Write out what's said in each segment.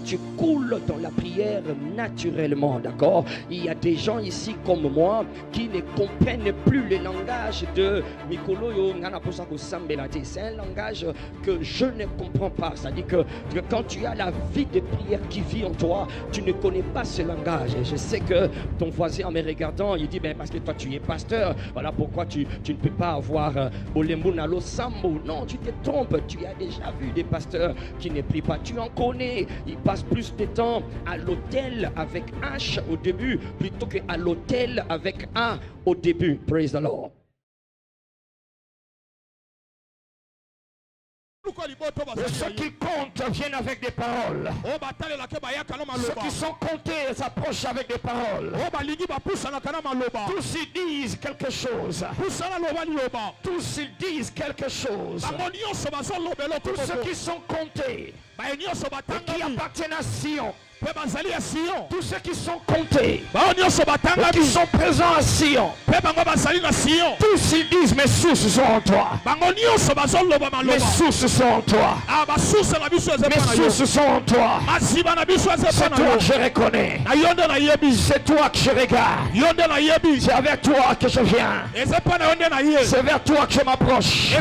tu coules dans la prière naturellement, d'accord? Il y a des gens ici comme moi qui ne comprennent plus le langage de Mikolo. C'est un langage que je ne comprends pas. C'est-à-dire que quand tu as la vie de prière qui vit en toi, tu ne connais pas ce langage. Et je sais que ton voisin en me regardant, il dit, ben parce que toi tu es pasteur, voilà pourquoi tu ne peux pas avoir Olembu Sambo. Non, tu te trompes. Tu as déjà vu des pasteurs qui ne prient pas. Tu en connais. Ils passent plus de temps à l'hôtel avec H au début plutôt qu'à l'hôtel avec A au début. Praise the Lord. Ceux qui comptent viennent avec des paroles. Ceux qui sont comptés s'approchent avec des paroles. Tous ils disent quelque chose. Tous ils disent quelque chose. Tous ceux qui sont comptés et qui appartiennent à Sion. Tous ceux qui sont comptés et qui sont présents à Sion, tous ils disent mes sources sont en toi. Mes sources sont en toi. Mes sources sont en toi. C'est toi que je reconnais. C'est toi que je regarde. C'est avec toi que je viens. C'est vers toi que je m'approche.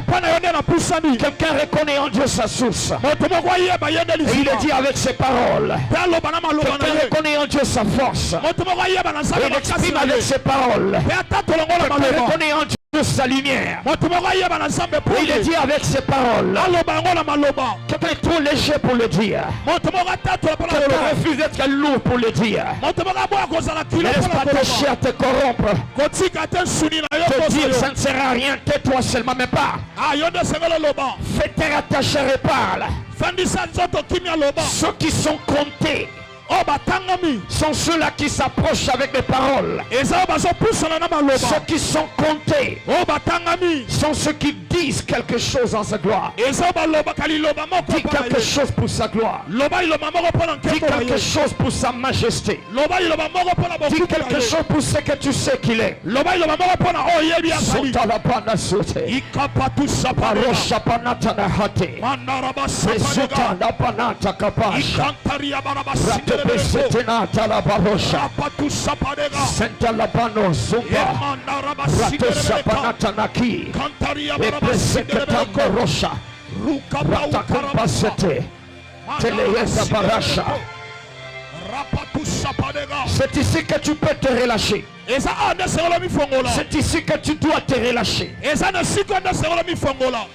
Quelqu'un reconnaît en Dieu sa source. Et il le dit avec ses paroles. Quelqu'un reconnaît en Dieu sa force. Il exprime avec ses paroles. Quelqu'un reconnaît en Dieu sa lumière. Il le dit avec ses paroles. Quelqu'un est trop léger pour le dire. Quelqu'un refuse d'être lourd pour le dire. Ne laisse pas ta chair te corrompre. Te dire ça ne sert à rien. Tais-toi seulement, mais pas. Fais taire à ta chair et parle. Ceux qui sont comptés sont ceux-là qui s'approchent avec les paroles. Ceux qui sont comptés sont ceux qui disent quelque chose en sa gloire. Dis quelque chose pour sa gloire. Dis quelque chose pour sa majesté. Dis quelque chose pour ce que tu sais qu'il est. Setenata la barosha, Senta la bano zumba, Rato sapanata naki, Epeseketa barosha, Ratakampa sete, Teleyesa barasha. C'est ici que tu peux te relâcher. C'est ici que tu dois te relâcher.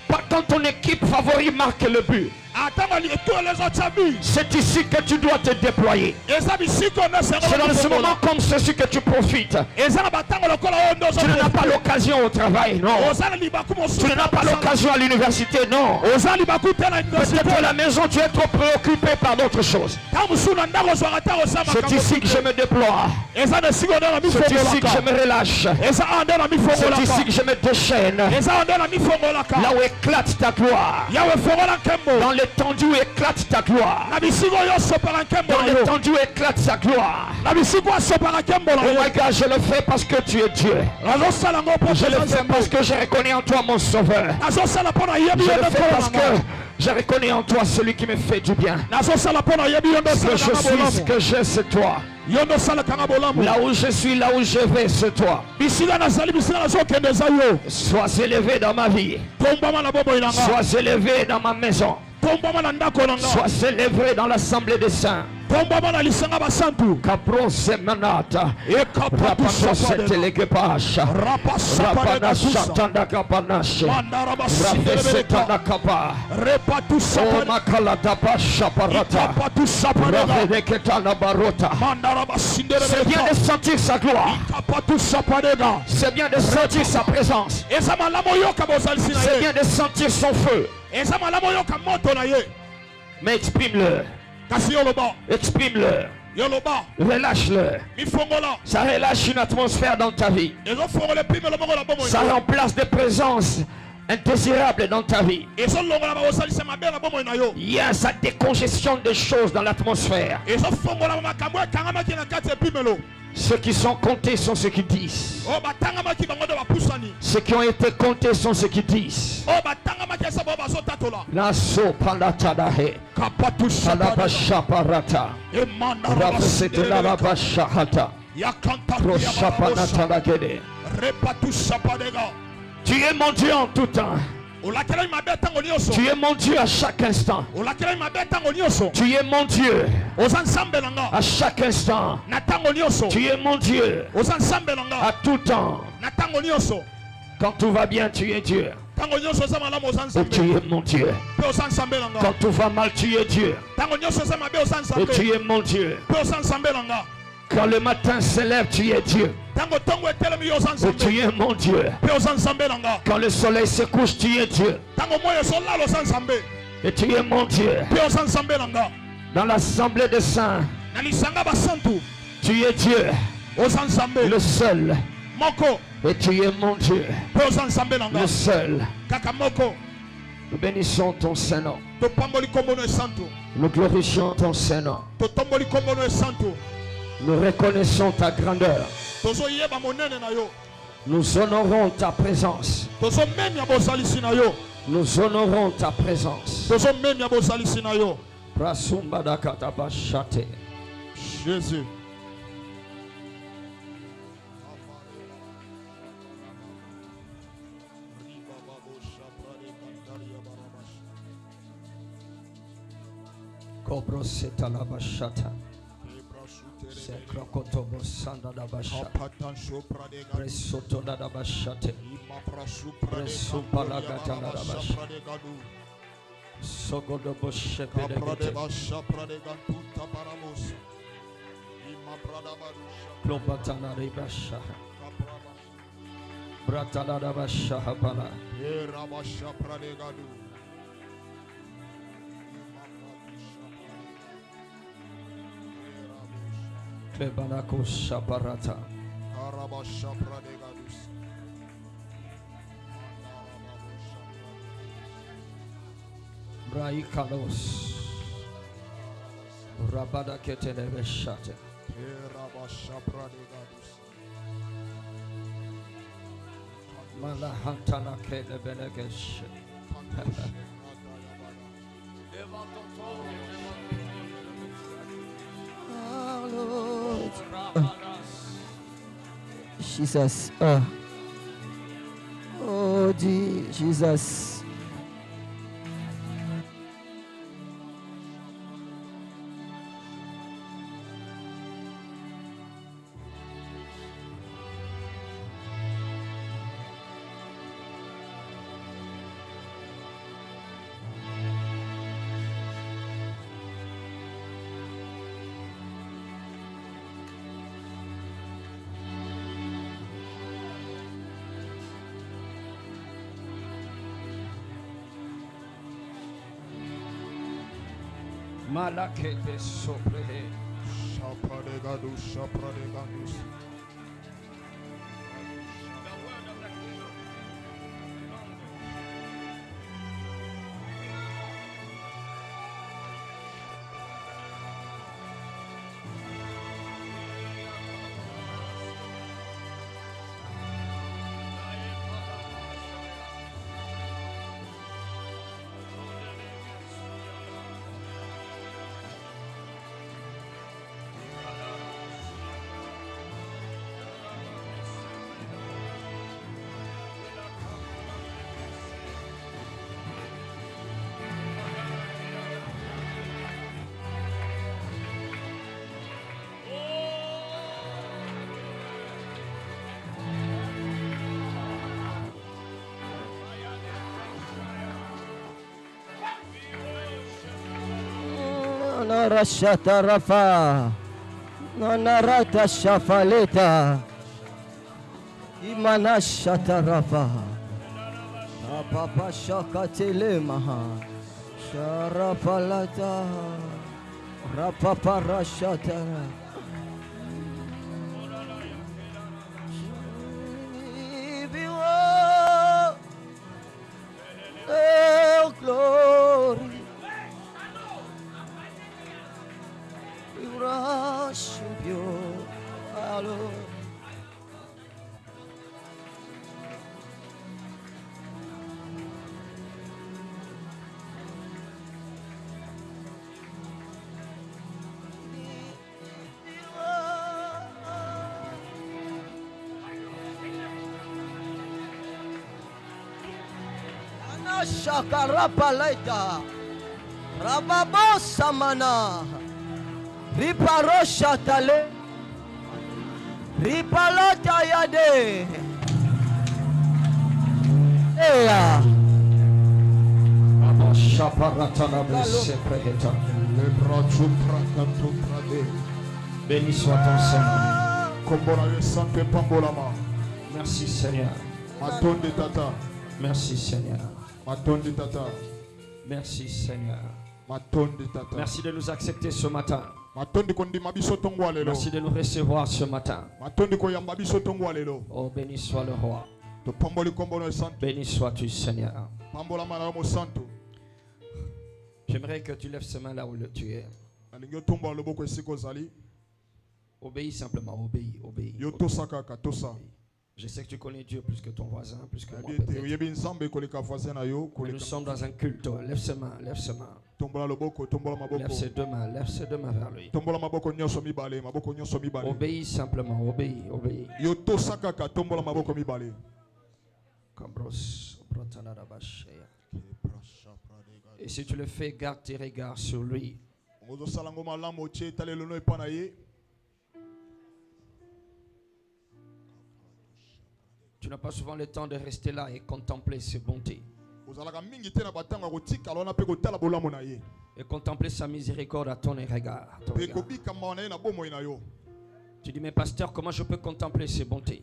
Pas quand ton équipe favorite marque le but. C'est ici que tu dois te déployer. C'est dans ce moment comme ceci que tu profites. Tu n'as pas l'occasion au travail, non. Tu n'as pas l'occasion à l'université, non. Peut-être à la maison, tu es trop préoccupé par d'autres choses. C'est ici que je me déploie. C'est ici que je me relâche. C'est ici que je me déchaîne. Là où éclate ta gloire. Dans l'étendue où éclate ta gloire. Dans l'étendue où éclate sa gloire. Oh my God, je le fais parce que tu es Dieu. Je le fais parce que je reconnais en toi mon sauveur. Je le fais parce que je reconnais en toi celui qui me fait du bien. Ce que je suis, ce que j'ai, c'est toi. Là où je suis, là où je vais, c'est toi. Sois élevé dans ma vie. Sois élevé dans ma maison. Sois élevé dans l'assemblée des saints. Capro semanata, Rapano setelege pasha, Rapana shatanda kapanashi, Rafesetana kapa, O makala dabasha parata, Rafedeketana barota. C'est bien de sentir sa gloire. C'est bien de sentir sa présence. C'est bien de sentir son feu. Mais exprime-le. Exprime-le. Relâche-le. Ça relâche une atmosphère dans ta vie. Ça remplace des présences indésirables dans ta vie. Il y a sa décongestion de choses dans l'atmosphère. Ceux qui sont comptés sont ceux qui disent. Ceux qui ont été comptés sont ceux qui disent. Naso palatadahe. Palabashaparata. Rafsetelalabashahata. Proshapanatadagede. Tu es mon Dieu en tout temps. Tu es mon Dieu à chaque instant. Tu es mon Dieu à chaque instant. Tu es mon Dieu à tout temps. Quand tout va bien, tu es Dieu. Et tu es mon Dieu. Quand tout va mal, tu es Dieu. Et tu es mon Dieu. Quand le matin se lève, tu es Dieu. Et tu es mon Dieu. Quand le soleil se couche, tu es Dieu. Et tu es mon Dieu. Dans l'assemblée des saints, tu es Dieu. Le seul. Et tu es mon Dieu. Le seul. Nous bénissons ton Saint-Nom. Nous glorifions ton Saint-Nom. Nous reconnaissons ta grandeur. Nous honorons ta présence. Nous honorons ta présence. Jésus. Sekrokotobo sanda da basha. Presoto da bashate. Presupala gata da basha. Sogodo boshe pedegete. Klobatana de basha. Bratana da basha hapala. Lebanako Shaparata. Braikalos. Rabada Keteleve Shate. Malahantana Kelebelegesh. Jesus. Oh, Jesus. Malakete soprehe. Shapradegadus. Narashata Rafa. Nanarata Shafaleta. Imanashata Rafa. Papa Shakatelemaha. Sharafalata. Rapaparashata. Glory. We worship you, our Lord. Shakarapaleta. Rababo Samana. Riparosha Tale. Ripalota Yade. Eya. Béni soit ton Seigneur. Merci Seigneur. Merci Seigneur. Merci Seigneur. Merci de nous accepter ce matin. Merci de nous recevoir ce matin. Oh, béni soit le roi. Béni sois-tu Seigneur. J'aimerais que tu lèves ce main là où tu es. Obéis simplement, obéis. Je sais que tu connais Dieu plus que ton voisin, plus que moi peut-être. Mais nous sommes dans un culte. Lève ses mains, lève ses mains. Lève ses deux mains vers lui. Obéis simplement, obéis. Et si tu le fais, garde tes regards sur lui. Tu n'as pas souvent le temps de rester là et contempler ses bontés. Et contempler sa miséricorde à ton regard. Tu dis, mais pasteur, comment je peux contempler ses bontés?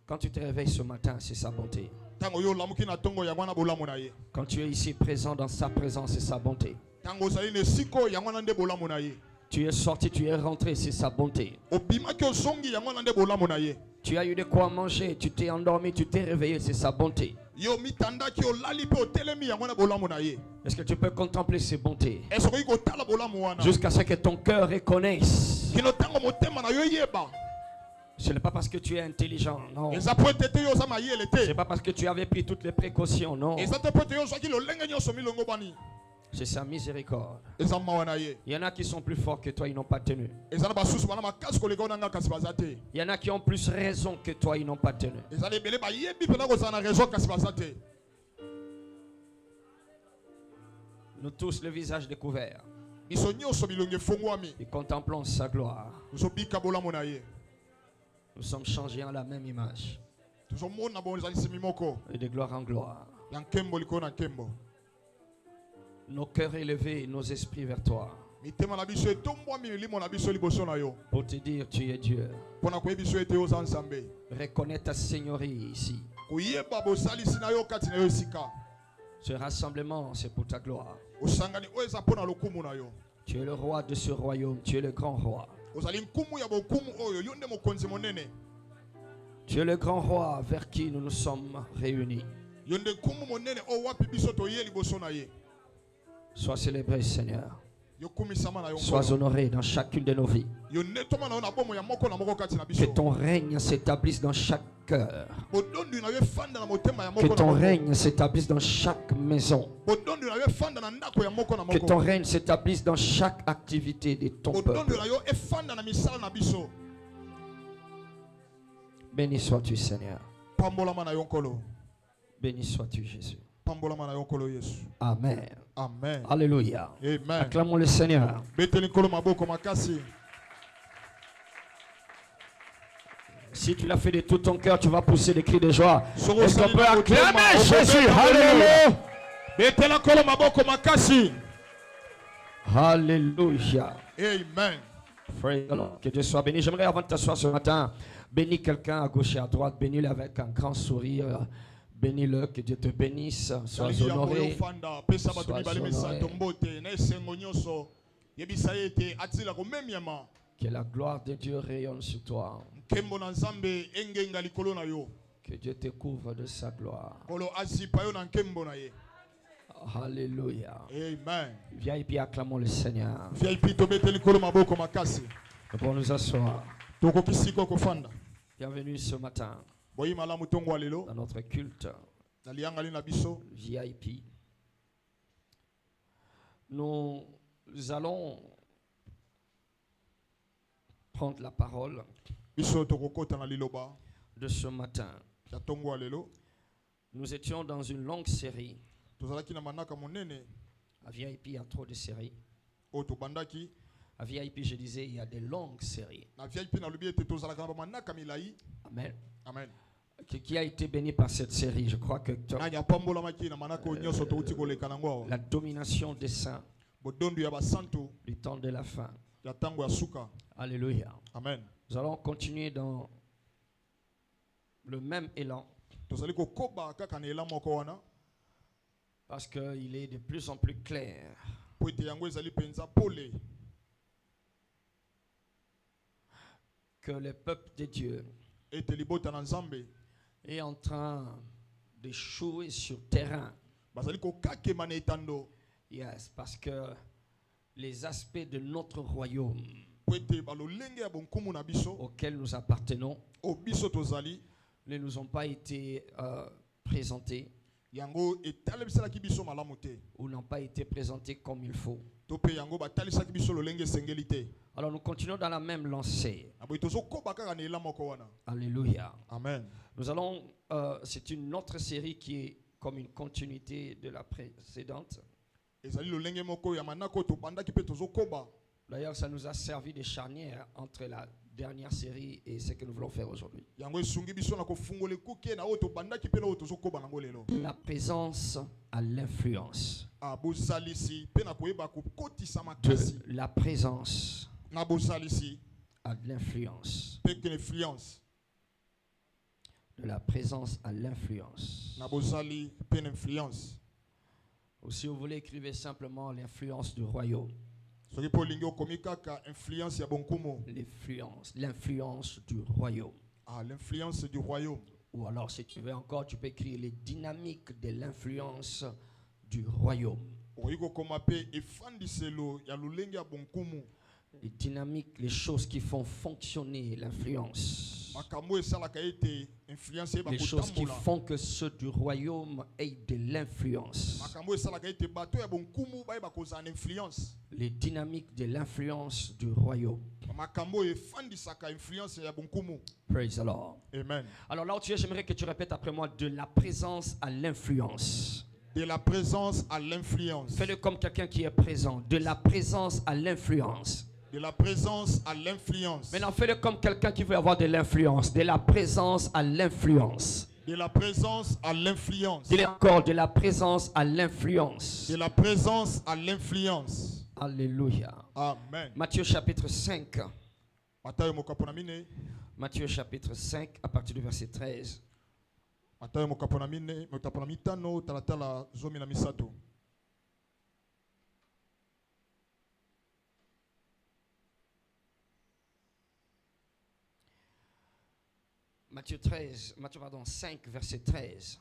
Quand tu te réveilles ce matin, c'est sa bonté. Quand tu es ici présent dans sa présence, c'est sa bonté. Tu es sorti, tu es rentré, c'est sa bonté. Tu as eu de quoi manger, tu t'es endormi, tu t'es réveillé, c'est sa bonté. Est-ce que tu peux contempler ses bontés jusqu'à ce que ton cœur reconnaisse? Ce n'est pas parce que tu es intelligent, non. C'est pas parce que tu avais pris toutes les précautions, non. C'est sa miséricorde. Il y en a qui sont plus forts que toi, ils n'ont pas tenu. Il y en a qui ont plus raison que toi, ils n'ont pas tenu. Nous tous, le visage découvert, et contemplons sa gloire. Nous sommes changés en la même image. Et de gloire en gloire. Nos cœurs élevés, nos esprits vers toi. Pour te dire, tu es Dieu. Reconnais ta seigneurie ici. Ce rassemblement, c'est pour ta gloire. Tu es le roi de ce royaume. Tu es le grand roi. Tu es le grand roi vers qui nous nous sommes réunis. Sois célébré, Seigneur. Sois honoré dans chacune de nos vies. Que ton règne s'établisse dans chaque cœur. Que ton règne s'établisse dans chaque maison. Que ton règne s'établisse dans chaque activité de ton peuple. Béni sois-tu, Seigneur. Béni sois-tu, Jésus. Amen. Amen. Alléluia. Amen. Acclamons le Seigneur. Si tu l'as fait de tout ton cœur, tu vas pousser des cris de joie. Est-ce qu'on peut acclamer Jésus? Alléluia. Alléluia. Amen. Praise the Lord. Que Dieu soit béni. J'aimerais, avant de t'asseoir ce matin, bénis quelqu'un à gauche et à droite. Bénis-le avec un grand sourire. Bénis-le, que Dieu te bénisse. Sois honoré. Que la gloire de Dieu rayonne sur toi. Que Dieu te couvre de sa gloire. Alléluia. Amen. Viens et puis acclamons le Seigneur. Nous pourrons nous asseoir. Bienvenue ce matin dans notre culte VIP. Nous allons prendre la parole de ce matin. ya tongo lelo. Nous étions dans une longue série. Tozalaki na manaka monene. À VIP, il y a trop de séries. O to bandaki. À VIP, je disais, il y a des longues séries. Na VIP na lubi ete tozalaka na manaka milai. Amen. Amen. Qui a été béni par cette série? Je crois que la domination des saints du temps de la fin. Alléluia. Amen. Nous allons continuer dans le même élan. Parce qu'il est de plus en plus clair que le peuple de Dieu est en train d'échouer sur terrain. Yes, parce que les aspects de notre royaume auxquels nous appartenons ne nous ont pas été présentés ou n'ont pas été présentés comme il faut. Alors nous continuons dans la même lancée. Alléluia. Amen. Nous allons, c'est une autre série qui est comme une continuité de la précédente. D'ailleurs, ça nous a servi de charnière entre la dernière série et ce que nous voulons faire aujourd'hui. La présence à l'influence. De la présence à l'influence. De la présence à l'influence. Ou si vous voulez, écrivez simplement l'influence du royaume. L'influence du royaume. Ah, l'influence du royaume. Ou alors, si tu veux encore, tu peux écrire les dynamiques de l'influence du royaume. Les dynamiques, les choses qui font fonctionner l'influence. Les choses qui font que ceux du royaume aient de l'influence. Les dynamiques de l'influence du royaume. Praise the Lord. Amen. Alors là où tu es, j'aimerais que tu répètes après moi: de la présence à l'influence. De la présence à l'influence. Fais-le comme quelqu'un qui est présent. De la présence à l'influence. De la présence à l'influence. Maintenant, fais-le comme quelqu'un qui veut avoir de l'influence. De la présence à l'influence. De la présence à l'influence. Dis-le encore: de la présence à l'influence. De la présence à l'influence. Alléluia. Amen. Matthieu chapitre 5. Matthieu chapitre 5 à partir du verset 13. Matthieu 5, verset 13.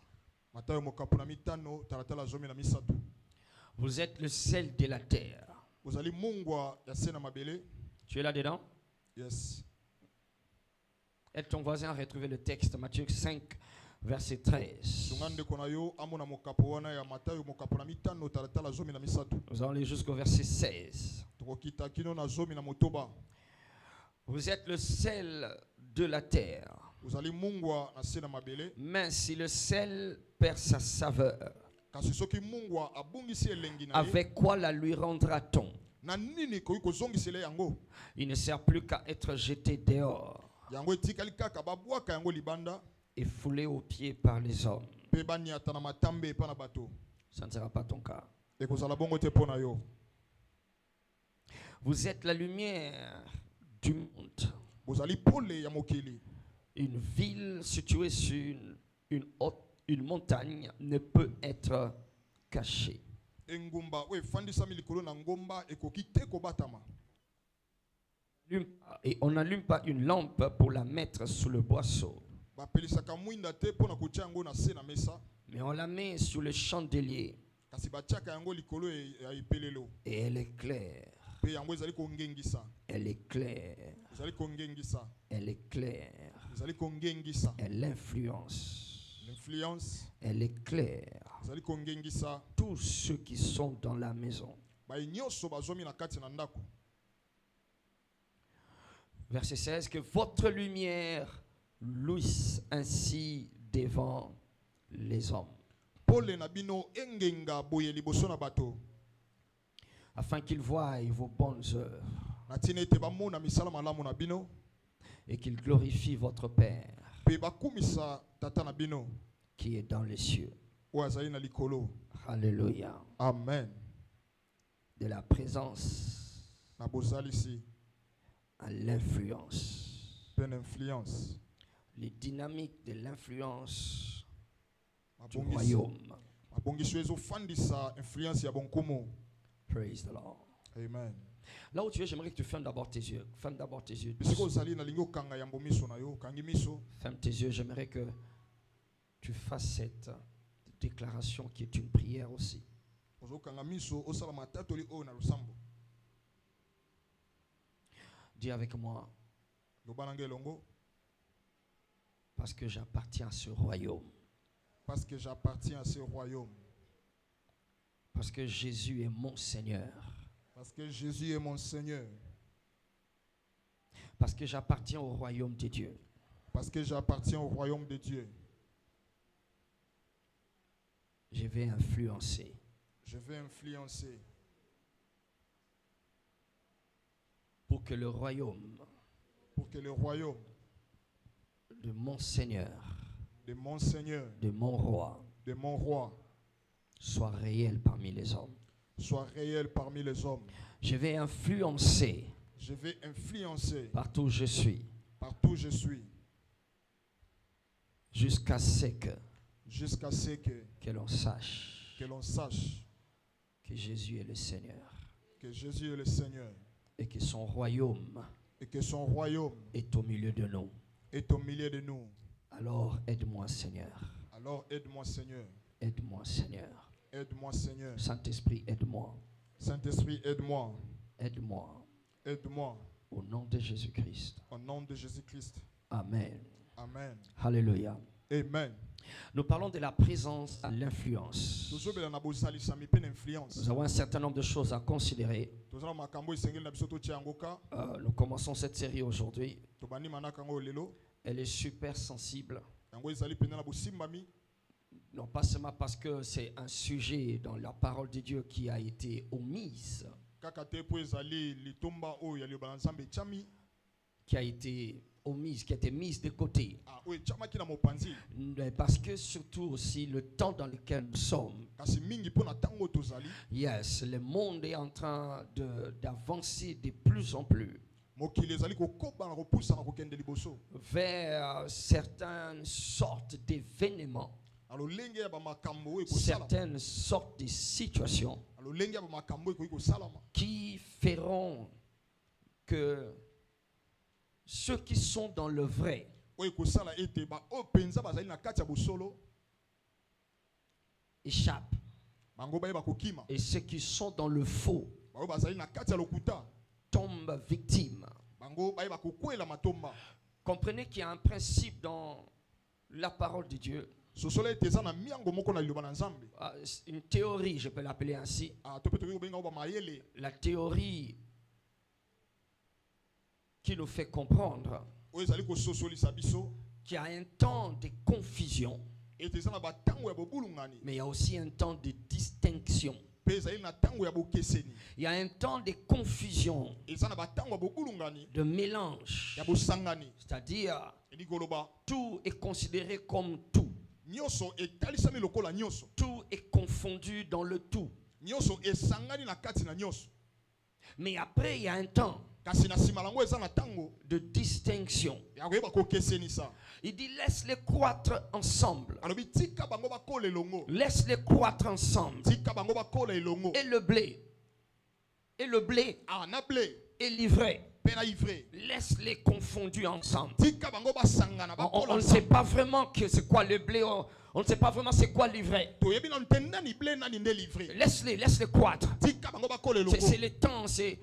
Vous êtes le sel de la terre. Tu es là-dedans? Yes. Aide ton voisin à retrouver le texte. Matthieu 5, verset 13. Nous allons aller jusqu'au verset 16. Vous êtes le sel de la terre. Mais si le sel perd sa saveur, avec quoi la lui rendra-t-on? Il ne sert plus qu'à être jeté dehors et foulé aux pieds par les hommes. Ça ne sera pas ton cas. Vous êtes la lumière du monde. Une ville située sur une montagne ne peut être cachée. Et on n'allume pas une lampe pour la mettre sous le boisseau, mais on la met sur le chandelier et elle est claire. Elle est claire. Elle est claire. Elle influence. Elle est claire. Tous ceux qui sont dans la maison. Verset 16, que votre lumière luise ainsi devant les hommes, Pole na bino engenga boye liboso na bato. afin qu'ils voient vos bonnes œuvres Na tina ete bamona misala malamu na bino. et qu'ils glorifient votre Père Pe bakumisa tata na bino. qui est dans les cieux. Oyo azali na likolo. Alléluia. Amen. De la présence Na bozalisi à l'influence. pleine influence. Les dynamiques de l'influence du Mabongisi- royaume. Mabongiso ezofandisa influence ya bonkumu. Praise the Lord. Amen. Là où tu es, j'aimerais que tu fermes d'abord tes yeux. Ferme d'abord tes yeux. Bisiko ozali na lingo kanga ya mbomiso na yo, kangi miso. Ferme tes yeux. J'aimerais que tu fasses cette déclaration qui est une prière aussi. Ozo kanga miso osala matatoli oyo na lusambo. Dis avec moi, Lobananga elongo parce que j'appartiens à ce royaume. parce que j'appartiens à ce royaume. Parce que Jésus est mon Seigneur. Parce que Jésus est mon Seigneur. Parce que j'appartiens au royaume de Dieu. Parce que j'appartiens au royaume de Dieu. Je vais influencer Je vais influencer pour que le royaume pour que le royaume de mon Seigneur, de mon Seigneur, de mon roi, de mon roi, soit réel parmi les hommes. soit réel parmi les hommes. Je vais influencer Je vais influencer partout où je suis, partout où je suis, jusqu'à ce jusqu'à ce que l'on sache que l'on sache que Jésus est le Seigneur que Jésus est le Seigneur et que son royaume et que son royaume est au milieu de nous. est au milieu de nous. Alors aide-moi, Seigneur. Alors aide-moi Seigneur, Aide-moi, Seigneur. aide-moi Seigneur. Saint-Esprit, aide-moi. Saint-Esprit, aide-moi, Aide-moi. aide-moi Au nom de Jésus-Christ. au nom de Jésus-Christ. Amen. Amen. Alléluia. Amen. Nous parlons de la présence à l'influence. Tozobela na bozalisa mipene influence. Nous avons un certain nombre de choses à considérer. Tozala makambo esengeli na biso totia yango ka. Nous commençons cette série aujourd'hui. Tobandi manaka yango lelo. Elle est super sensible. Yango ezali pena na bosimbami. Non pas seulement parce que c'est un sujet dans la parole de Dieu qui a été omise, Kaka te po ezali litomba oyo ya liobana nzambe chami. qui a été omise, qui a été mise de côté. Ah oyo chamaki na mopanzi. Mais parce que surtout aussi le temps dans lequel nous sommes, Kasi mingi po na tango tozali. yes, le monde est en train d'avancer de plus en plus Mokili ezali kokoba na kopusa na kokende liboso. vers certaines sortes d'événements, Alo lenge ya ba makambo oyo kosalama. certaines sortes de situations Alo lenge ya ba makambo oyo kosalama. qui feront que ceux qui sont dans le vrai Oyo kosala ete ba o penza bazali na kati ya bosolo. échappent Bango baye ba kokima. et ceux qui sont dans le faux Ba bazali na kati ya lokuta. tombent victimes. Bango baye ba kokwela matomba. Comprenez qu'il y a un principe dans la parole de Dieu, Sosolo ete eza na miango moko na liloba na nzambe. une théorie, je peux l'appeler ainsi, Ah to pe tokoki kobenga ba mayele. la théorie qui nous fait comprendre Oyo ezali kososolisa biso. qu'il y a un temps de confusion, Ete eza na batango ya bobulungani. mais il y a aussi un temps de distinction. Pe ezali na tango ya bokeseni. Il y a un temps de confusion, Eza na batango ya bobulungani. de mélange, Ya bosangani. c'est-à-dire Edi koloba. tout est considéré comme tout, Nyonso etalisami lokola nyonso. tout est confondu dans le tout. Nyonso esangani na kati na nyonso. Mais après, il y a un temps Kasi na sima lango eza na tango. de distinction. Ya koyeba kokesenisa. Il dit laisse-les croître ensemble. Alobi tika bango bakola elongo. Laisse-les croître ensemble. Tika bango bakola elongo. Et le blé Ah na blé. est livré. Pe na ivré. Laisse-les confondus ensemble. Tika bango basangana On ne bakola. sait pas vraiment que c'est quoi le blé. On ne sait pas vraiment c'est quoi livré. Toyebi na ntenda ni blé na ni nde livré. Laisse-les croître. Tika bango bakola elongo. C'est le temps, c'est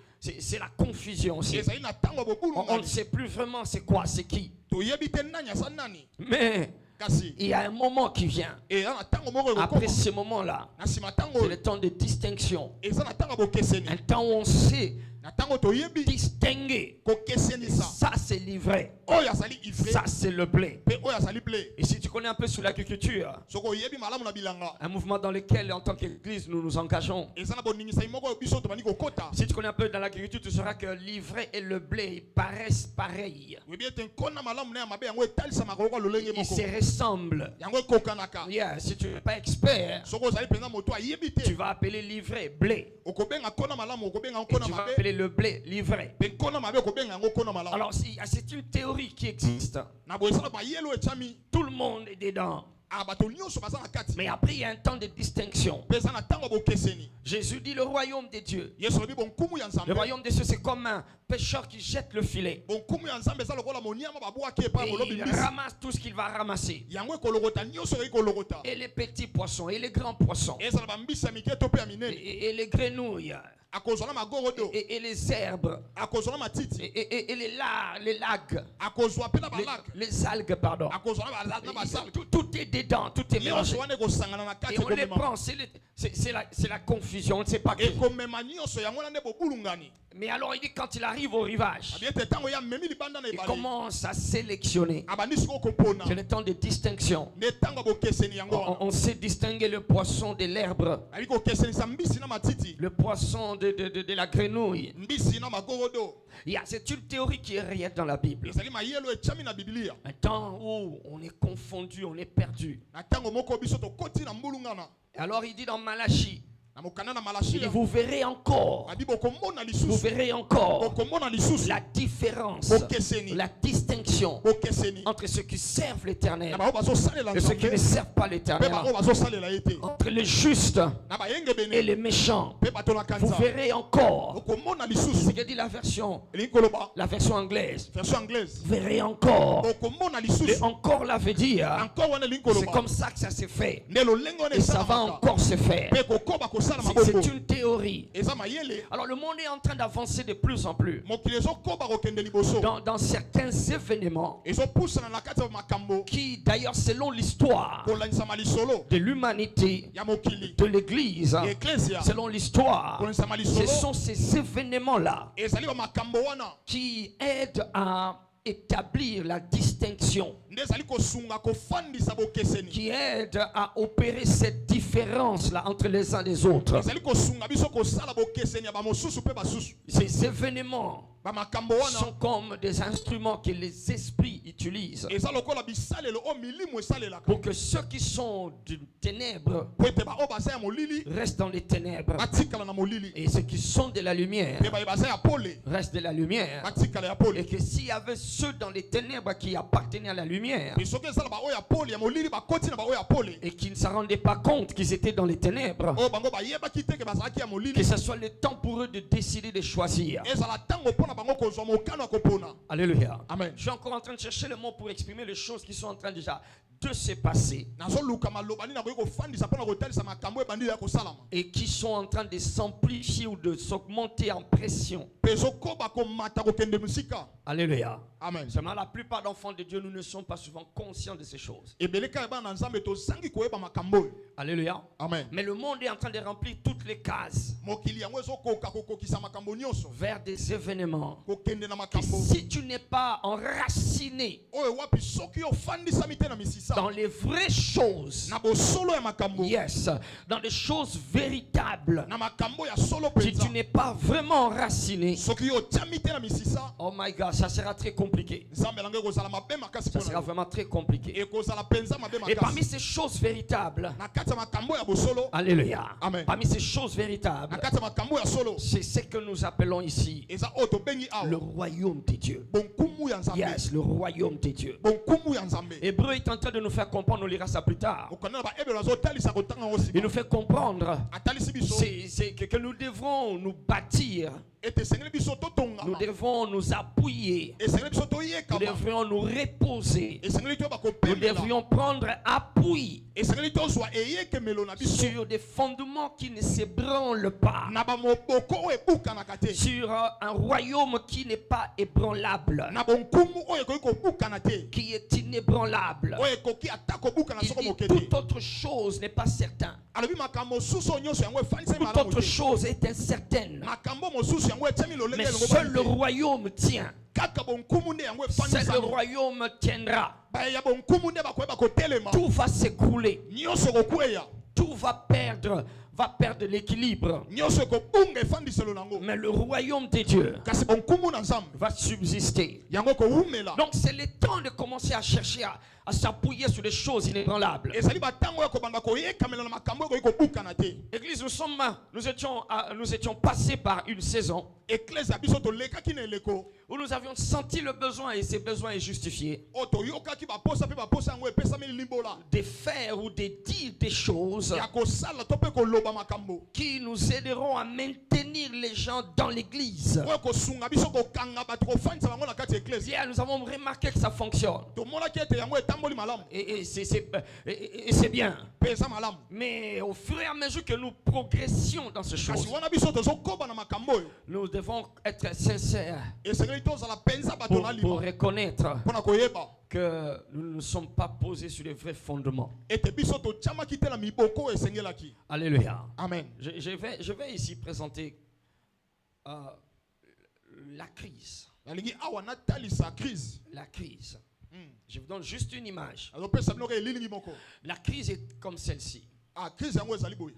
la confusion. Ezali na tango On ne bobulungani. sait plus vraiment c'est quoi, c'est qui. Toyebi te nani asa nani. Mais Kasi il y a un moment qui vient. e na tango moko Après ekokoma. ce moment-là, Na sima tango c'est le temps de distinction. eza na tango bokeseni. Un temps où on sait Na tango toyebi distinguer. kokesenisa. Ça, c'est l'ivraie. oyo azali ivraie Ça, c'est le blé. pe oyo azali blé. Et si tu connais un peu sur l'agriculture, Soko yebi malamu na bilanga. un mouvement dans lequel, en tant qu'église, nous nous engageons. Eza na boningisa moko biso to bani kokota. Si tu connais un peu dans l'agriculture, tu sauras que l'ivraie et le blé ils paraissent pareils. Webi ete kona malamu na mabe yango etalisa makoko lolenge Ils moko. se ressemblent. Yango kokanaka. Yeah, si tu n'es pas expert, Soko ozali penza moto ayebi tu te. vas appeler l'ivraie blé. Okobenga kona malamu okobenga Et kona tu vas mabe. appeler le blé l'ivraie. Pe kona mabe okobenga yango kona malamu. Alors, c'est une théorie qui existe. Na boyesala ba yelo echami. Tout le monde est dedans. Abato nyonso baza na kati. Mais après, il y a un temps de distinction. Pesa na tango bokeseni. Jésus dit le royaume de Dieu. Yesu lobi bonkumu ya Le nzambe. royaume de Dieu, c'est comme un pêcheur qui jette le filet. Bonkumu ya nzambe eza lokola moniama babwaki epa Et molobi il mbisi. ramasse tout ce qu'il va ramasser. Yango ekolokota nyonso ekolokota. Et les petits poissons, et les grands poissons, Eza na bambisi ya mike to pe ya minene. et les grenouilles, Akozwa na magorodo. et les herbes, Akozwa na matiti. et les lacs, Akozwa pe na balak. les algues, pardon. Akozwa na basal. Tout est dedans, tout est mélangé. Nyonso wana ekosangana na kati Et on les ekomema. prend, c'est la confusion, on ne sait pas que. Ekomema nyonso yango wana nde bobulungani. Mais alors il dit quand il arrive au rivage, Abi ete tango ya memi libanda na il ebale. commence à sélectionner. Abandi siko kopona. C'est le temps de distinction. Ne tango bokeseni yango wana. On sait distinguer le poisson de l'herbe, Abi kokesenisa mbisi na matiti. le poisson de la grenouille. Mbisi na magorodo. C'est une théorie qui est réelle dans la Bible. Ezali mayelo echami na Biblia. Un temps où on est confondu, on est perdu. Na tango moko biso to koti na mbulungana. Alors il dit dans Malachie, Na mokana na il Malachi. dit, vous verrez encore, Abi bokomona vous lisusu. verrez encore Bokomona lisusu. la différence, Bokeseni. la distinction Bokeseni. entre ceux qui servent l'Éternel Na bao bazo salela et ceux qui ne nzambe. servent pas Pe l'Éternel, bao bazo salela ete. entre les justes Na bayenge et bene. les méchants. Pe bato na Vous kanza. verrez encore, Bokomona ce lisusu. que dit la version anglaise. Version anglaise. Vous verrez encore. Bokomona Et lisusu. encore là veut dire, Encore wana c'est linkoloba. comme ça que ça s'est fait. Ne lolengo ne Et ça va salamaka. encore se faire. Pe kokoba kosala C'est maboko. une théorie. Eza mayele. Alors le monde est en train d'avancer de plus en plus. Mokili ezokoba kokende liboso. Dans certains événements Ezopusana na kati ya makambo. qui, d'ailleurs, selon l'histoire Kolanisama lisolo. de l'humanité, Ya mokili. de l'Église, Ya ecclesia. selon l'histoire, Kolanisama ce lisolo. sont ces événements-là Ezali ba makambo wana. qui aident à établir la distinction, Nde ezali kosunga kofandisa bokeseni. qui aident à opérer cette différence-là entre les uns et les autres. Ezali kosunga biso kosala bokeseni ya ba mosusu pe basusu. Ces événements Ba makambo wana. sont comme des instruments que les esprits utilisent Eza lokola bisalelo o milimu esalelaka. pour que ceux qui sont de ténèbres Po ete ba o basa ya molili. restent dans les ténèbres Batikala na molili. et ceux qui sont de la lumière Pe ba basa ya pole. restent de la lumière. Batikala ya pole. Et que s'il y avait ceux dans les ténèbres qui appartenaient à la lumière Pe soki ezala ba o ya pole ya molili bakoti na ba o ya pole. et qui ne se rendaient pas compte qu'ils étaient dans les ténèbres, O bango ba yebaki te ke bazalaki ya que molili. ce soit le temps pour eux de décider de choisir. Ezala tango pona bango kozwa mokano ya kopona. Alléluia. Amen. Je suis encore en train de chercher le mot pour exprimer les choses qui sont en train déjà de se passer Nazoluka maloba nini nakoki kofandisa mpona kotalisa makambo ebandi ya kosalama. et qui sont en train de s'amplifier ou de s'augmenter en pression. Pe ezokoba komata kokende mosika. Alléluia. Amen. Seulement la plupart d'enfants de Dieu, nous ne sommes pas souvent conscients de ces choses. Ebele ka ebana na nzambe tozangi koyeba makambo oyo. Alléluia. Amen. Mais le monde est en train de remplir toutes les cases Mokili yango ezokoka kokokisa makambo nyonso. vers des événements. Kokende na Et makambo. si tu n'es pas enraciné Oyo wapi soki ofandisami te na misisa. dans les vraies choses, Na bosolo ya makambo. yes, dans les choses véritables, Na makambo ya solo si penza. tu n'es pas vraiment enraciné, Soki otiami te na misisa. oh my God, ça sera très compliqué. Nzambe nange kozala mabe makasi Ça sera mpona. vraiment très compliqué. Ekozala penza mabe Et parmi makasi. ces choses véritables, Na kati ya makambo ya bosolo. alléluia, Amen. parmi ces choses Na véritables, kati ya makambo ya solo. c'est ce que nous appelons ici Eza oyo tobengi le awa. royaume de Dieu. Bonkumu ya nzambe. Yes, le royaume de Dieu. Bonkumu ya nzambe. Hébreu est en train de nous faire comprendre, on lira ça plus tard. Okanela ba ebelo azotalisa kotanga ngo Il sima. nous fait comprendre Atalisi biso. c'est que nous devrons nous bâtir, Ete esengeli biso nous totongama. devons nous appuyer, Esengeli biso nous toyekama. devrions nous reposer, Esengeli toyeba nous kopemela. devrions prendre appui Esengeli tozwa eyekemelo na biso. sur des fondements qui ne s'ébranlent pas, Na bamoboko oyo ebukanaka te. sur un royaume qui n'est pas ébranlable, Na bonkumu oyo ekoki kobukana te. qui est inébranlable. Oyo ekoki ata kobukana Il soko dit moke te. toute autre autre chose n'est pas certain. alobi makambo susu nyonso yango efanisi Toute malamu autre te. chose est incertaine. Makambo mosusu yango etiami lolenge Mais elongo seul le bani te. royaume tient. Kaka bonkumu nde yango Seul le efanisami. royaume tiendra. Ya bonkumu nde bakoyeba kotelema. Tout va s'écrouler. Nyonso kokweya. Tout va perdre l'équilibre. Nyonso ekobunga efandiselo nango. Mais le royaume de Dieu Kasi bonkumu na Nzambe va subsister. yango kowumela. Donc c'est le temps de commencer à chercher à s'appuyer sur des choses inébranlables. Ezali batango ya kobanda koyekamela na makambo ekoki kobukana te. Église, nous étions passés par une saison Eklese ya biso tolekaki na eleko où nous avions senti le besoin, et ces besoins est justifié, oyo toyokaki baposa mpe baposa yango epesami limbola de faire ou de dire des choses ya kosala to mpe koloba makambo qui nous aideront à maintenir les gens dans l'église. oyo kosunga biso kokanga bato kofandisa bango na kati ya eklese. Hier, nous avons remarqué que ça fonctionne. Tomonaki ete yango etamboli malamu Et c'est bien. mpe eza malamu. Mais au fur et à mesure que nous progressions dans ces choses, Kasi wana biso tozokoba na makambo oyo nous devons être sincères esengeli tozala mpenza bato na pour lima reconnaître mpona koyeba que nous ne sommes pas posés sur les vrais fondements. ete biso totiamaki te na miboko oyo esengelaki. Alléluia. Amen. Je vais ici présenter la crise. nalingi awa natalisa crise. La crise. Je vous donne juste une image. azopesa bino elilingi moko. La crise est comme celle-ci. Crise yango ezali boye.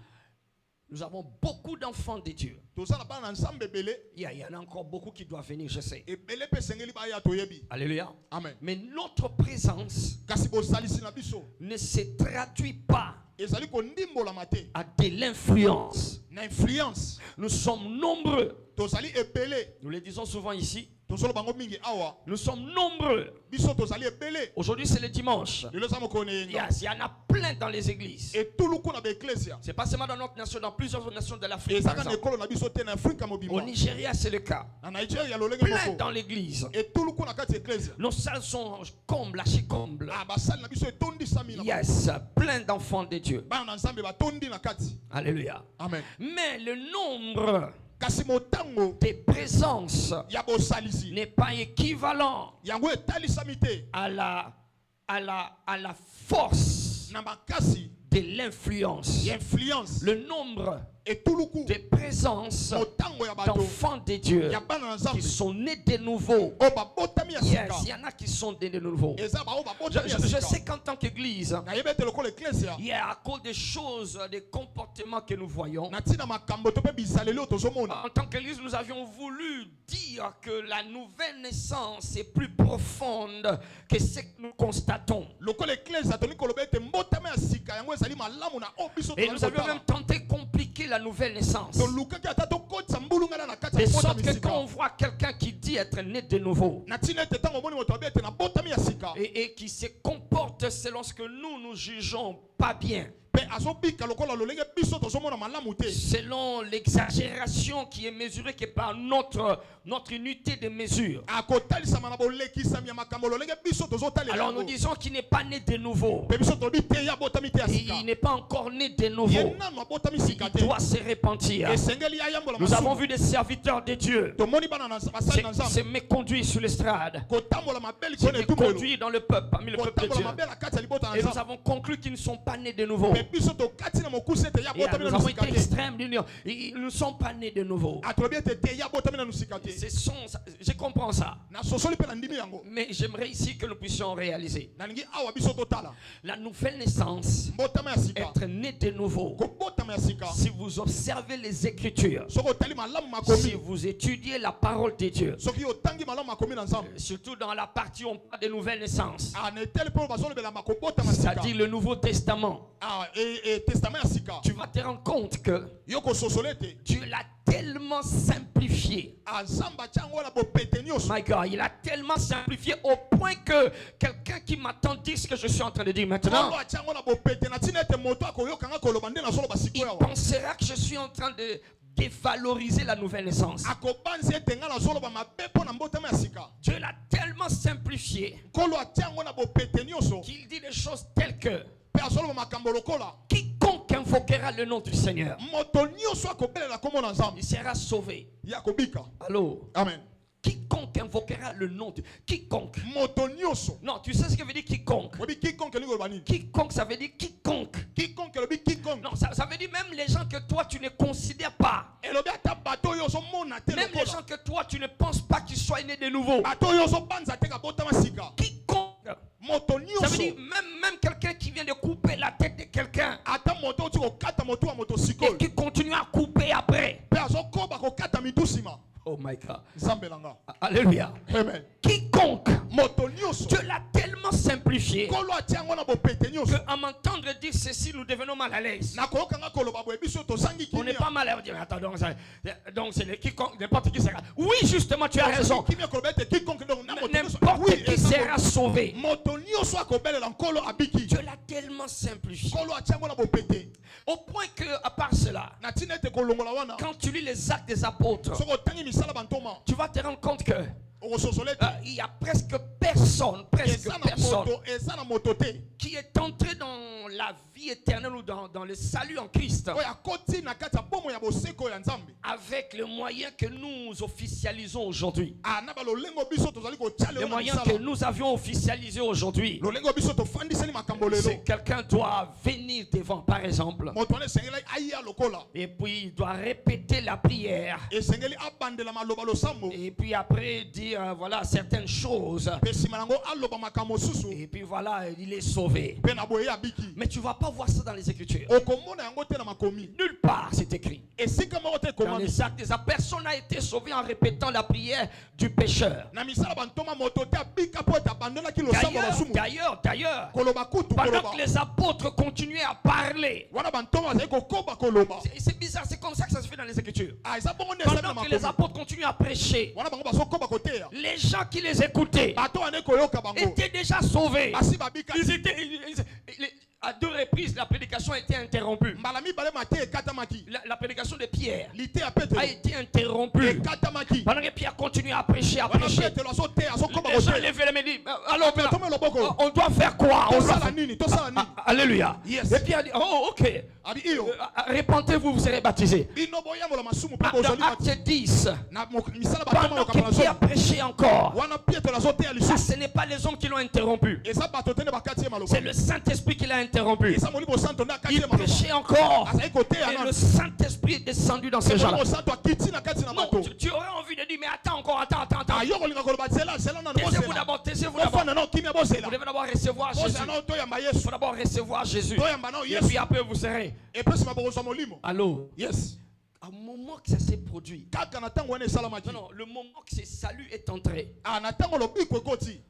Nous avons beaucoup d'enfants de Dieu. toza na bana na Nzambe ebele Il y en a encore beaucoup qui doivent venir, je sais. ebele mpe esengeli baya toyebi. Alléluia. Amen. Mais notre présence Kasi bosalisi na biso ne se traduit pas ezali kondimbolama te à de l'influence. na influence. Nous sommes nombreux. tozali ebele Nous le disons souvent ici. tozolo bango mingi awa Nous sommes nombreux. biso tozali ebele. Aujourd'hui, c'est le dimanche. lelo eza mokolo na yenga Yes, il y en a plein dans les églises. etuluku na baeklesia C'est pas seulement dans notre nation, dans plusieurs nations de l'Afrique. Par ezaka na exemple. ekolo na biso te na afrika Au mobimba. Nigeria, c'est le cas. na nigeria lolenge Plein moko dans l'église. etuluku na kati ya eklesia. Nos salles sont combles, archi-combles. basali na biso etondisami na Yes, plein d'enfants de Dieu. bana na Nzambe batondi na kati. Alléluia. Amen. Mais le nombre kasi motango de présences ya bosalisi n'est pas équivalent yango etalisami te à la force na makasi de l'influence. ya influence Le nombre etuluku de présences motango ya bato d'enfants de Dieu ya bana na qui Nzambe sont nés de nouveau. oyo babotami ya Yes, sika. il y en a qui sont nés de nouveau. eza baoyo babotami ya Je sais sika. qu'en tant qu'église, nayebi ete lokola eklesia il y a à cause des choses, des comportements que nous voyons. na ntina makambo to mpe bizaleli oyo tozomona. En tant qu'église, nous avions voulu dire que la nouvelle naissance est plus profonde que ce que nous constatons. lokola eklesia tolingi koloba ete mbotami ya sika yango ezali malamu na oyo biso Et nous avions même tenté de compliquer la nouvelle naissance. tolukaki ata tokotisa mbulungana na kati ya De sorte botami que sika quand on voit quelqu'un qui dit être né de nouveau na ntina ete ntango omoni moto abi ete na botami ya sika et qui se comporte selon ce que nous jugeons pas bien, mpe azobika lokola lolenge biso tozomona malamu te selon l'exagération qui est mesurée que par notre unité de mesure. akotalisama na bolekisami ya makambo lolenge biso tozotalela Alors nous yango. disons qu'il n'est pas né de nouveau. mpe biso tolobi te ye abotami te ya sika Il n'est pas encore né de ye nouveau. nano abotami sika Il te doit se repentir. esengeli ayambola Nous avons masumu vu des serviteurs de Dieu tomoni bana basali na se Nzambe méconduire sur l'estrade, kotambola mabe se likolo na etumelo méconduire dans le peuple, parmi le peuple de kotambola Dieu. mabe na kati ya libota na Et nous Nzambe avons conclu qu'ils ne sont pas nés de nouveau. mpe biso tokati na mokusi ete ye Et abotami nous na avons sika été te extrêmes. Ils ne sont pas nés de nouveau. atolobi ete te ye abotami na sika te Je comprends ça. na sosoli mpe na ndimi yango Mais j'aimerais ici que nous puissions réaliser nalingi awa biso totala la nouvelle naissance, mbotama ya sika être né de nouveau. kobotama ya sika Si vous observez les Écritures, soki otali malamu si makomi vous étudiez la parole de Dieu, soki otangi malamu makomi na Nzambe surtout dans la partie où on parle de nouvelle naissance, na eteli mpe bazolobelama kobotama sika c'est-à-dire le Nouveau Testament, testament ya sika tu vas te rendre compte que yo kososola ete Dieu l'a tellement simplifié. Nzambe atia yango na bopete nyonso My God, il a tellement simplifié au point que quelqu'un qui m'attend dit ce que je suis en train de dire maintenant. Nzambe atia yango na bopete na ntina ete moto akoyokanga koloba nde nazoloba Il sikoyo awa pensera que je suis en train de dévaloriser la nouvelle naissance. akobanzi ete nga nazoloba mabe mpo na mbotama ya sika Dieu l'a tellement simplifié nkolo atia yango na bopete nyonso qu'il dit des choses telles que mpe azoloba makambo lokola quiconque invoquera le nom du Seigneur, moto nyonso akobelela kombo na Nzambe il sera sauvé. ye akobika. Allô? Amen. Quiconque invoquera le nom de... Quiconque. Moto nyonso Non, tu sais ce que veut dire quiconque? oyebi kikonke elingi koloba nini Quiconque, ça veut dire quiconque les gens que toi tu ne considères pas. Et le ata bato yo so mona te Même les gens que toi tu ne penses pas qu'ils soient nés de nouveau. bato yo so banza te ka botama sika. Quiconque. Moto Ça veut nyonso. dire même quelqu'un qui vient de couper la tête de quelqu'un Ata moto tu ko kata moto a moto et sikol. qui continue à couper après. Pe azo koba ko kata mitusima. Oh my God. Zambelanga. Alléluia. Amen. Quiconque. Moto nyonso. Dieu l'a tellement simplifié Kolo atiango na bopete nyonso. qu'à m'entendre dire ceci, nous devenons mal à l'aise. Na ko kanga koloba bo biso to sangi On n'est kimia. pas mal à l'aise. Attends, donc c'est quiconque, n'importe qui sera. Oui, justement, tu as raison. Kimia kolobete quiconque donc na moto nyonso. N'importe qui sera sauvé. Moto nyonso akobelela nkolo abiki. Dieu l'a tellement simplifié. Kolo atiango na bopete. Au point que, à part cela, Na tinete kolongola wana. quand tu lis les actes des apôtres, Soko tangi misala bantoma. tu vas te rendre compte que Okososolete. il y a presque personne Eza na moto te. qui est entré dans la vie éternelle ou dans le salut en Christ Oya koti na kati ya bomo ya boseko ya Nzambe. avec le moyen que nous officialisons aujourd'hui. Ah na ba lolengo biso tozali ko tiale Le wana moyen misala. que nous avions officialisé aujourd'hui. Lolengo biso to fandiseli makambo lelo. C'est quelqu'un doit venir devant, par exemple, Moto ane sengeli aya lokola. et puis il doit répéter la prière. E sengeli abandela maloba losambo. Et puis après dire voilà certaines choses. Pe sima nango aloba makambo susu. Et puis voilà, il est sauvé. Pe na boye abiki. Mais tu vas pas voir ça dans les Écritures. Okomona yango te na makomi. Nulle part c'est écrit. E sika moko te Dans komami. les actes des apôtres, personne n'a été sauvé en répétant la prière du pécheur. Na misala bantoma moto te abika po ta bandela ki losambo basumu. D'ailleurs, Koloba kutu pendant koloba. que les apôtres continuaient à parler, Wana bantoma zai ko koba koloba. c'est bizarre, c'est comme ça que ça se fait dans les Écritures. Ah eza bongo ne sala na Pendant que les makomi. apôtres continuaient à prêcher, Wana bango baso koba kote ya. les gens qui les écoutaient Bato ane koyoka bango. étaient déjà sauvés. Basi babika. À deux reprises, la prédication a été interrompue. Mbala mibale mate ekatamaki. La prédication de Pierre Lite ya Petro. a été interrompue. Ekatamaki. Pendant que Pierre continuait à prêcher, Wana Petro aso te aso koba les gens kote. levaient les mains et disaient, alors, Mais tome loboko. on doit faire quoi? On doit Tosala faire- nini? Tosala nini? Alléluia. Yes. Et Pierre dit, oh ok, Abi iyo. répentez-vous, vous serez baptisés. Bino boyamola masumu pe Dans bozali Acte bati. 10, Na misala batoma pendant yokamala que Pierre so. prêchait encore, Wana Petro aso te ya ça lisusu. ce n'est pas les hommes qui l'ont interrompu, Eza bato tene bakati ya maloba. c'est le Saint-Esprit qui l'a interrompu. Eza molibo santo na kati Il ya maloba. prêchait encore Azali kote ya et le nani. Saint-Esprit est descendu dans ces gens-là. Molibo santo akiti na kati na Non, bato. tu aurais envie de dire, mais attends. Ayo kolinga koloba zela na Taisez-vous bosela. taisez-vous d'abord. Ofana no kimia Vous bosela. devez d'abord recevoir Jésus. Bosela no to ya Il Yesu. faut d'abord recevoir Jésus. To ya mbana Et Yesu. puis après, vous serez. Et puis sima bokoso molimo. Allô? Yes. À un moment que ça s'est produit. Kaka na tango wana esalamaki. Non, le moment que ce salut est entré. Ah na tango lobiko ekoti.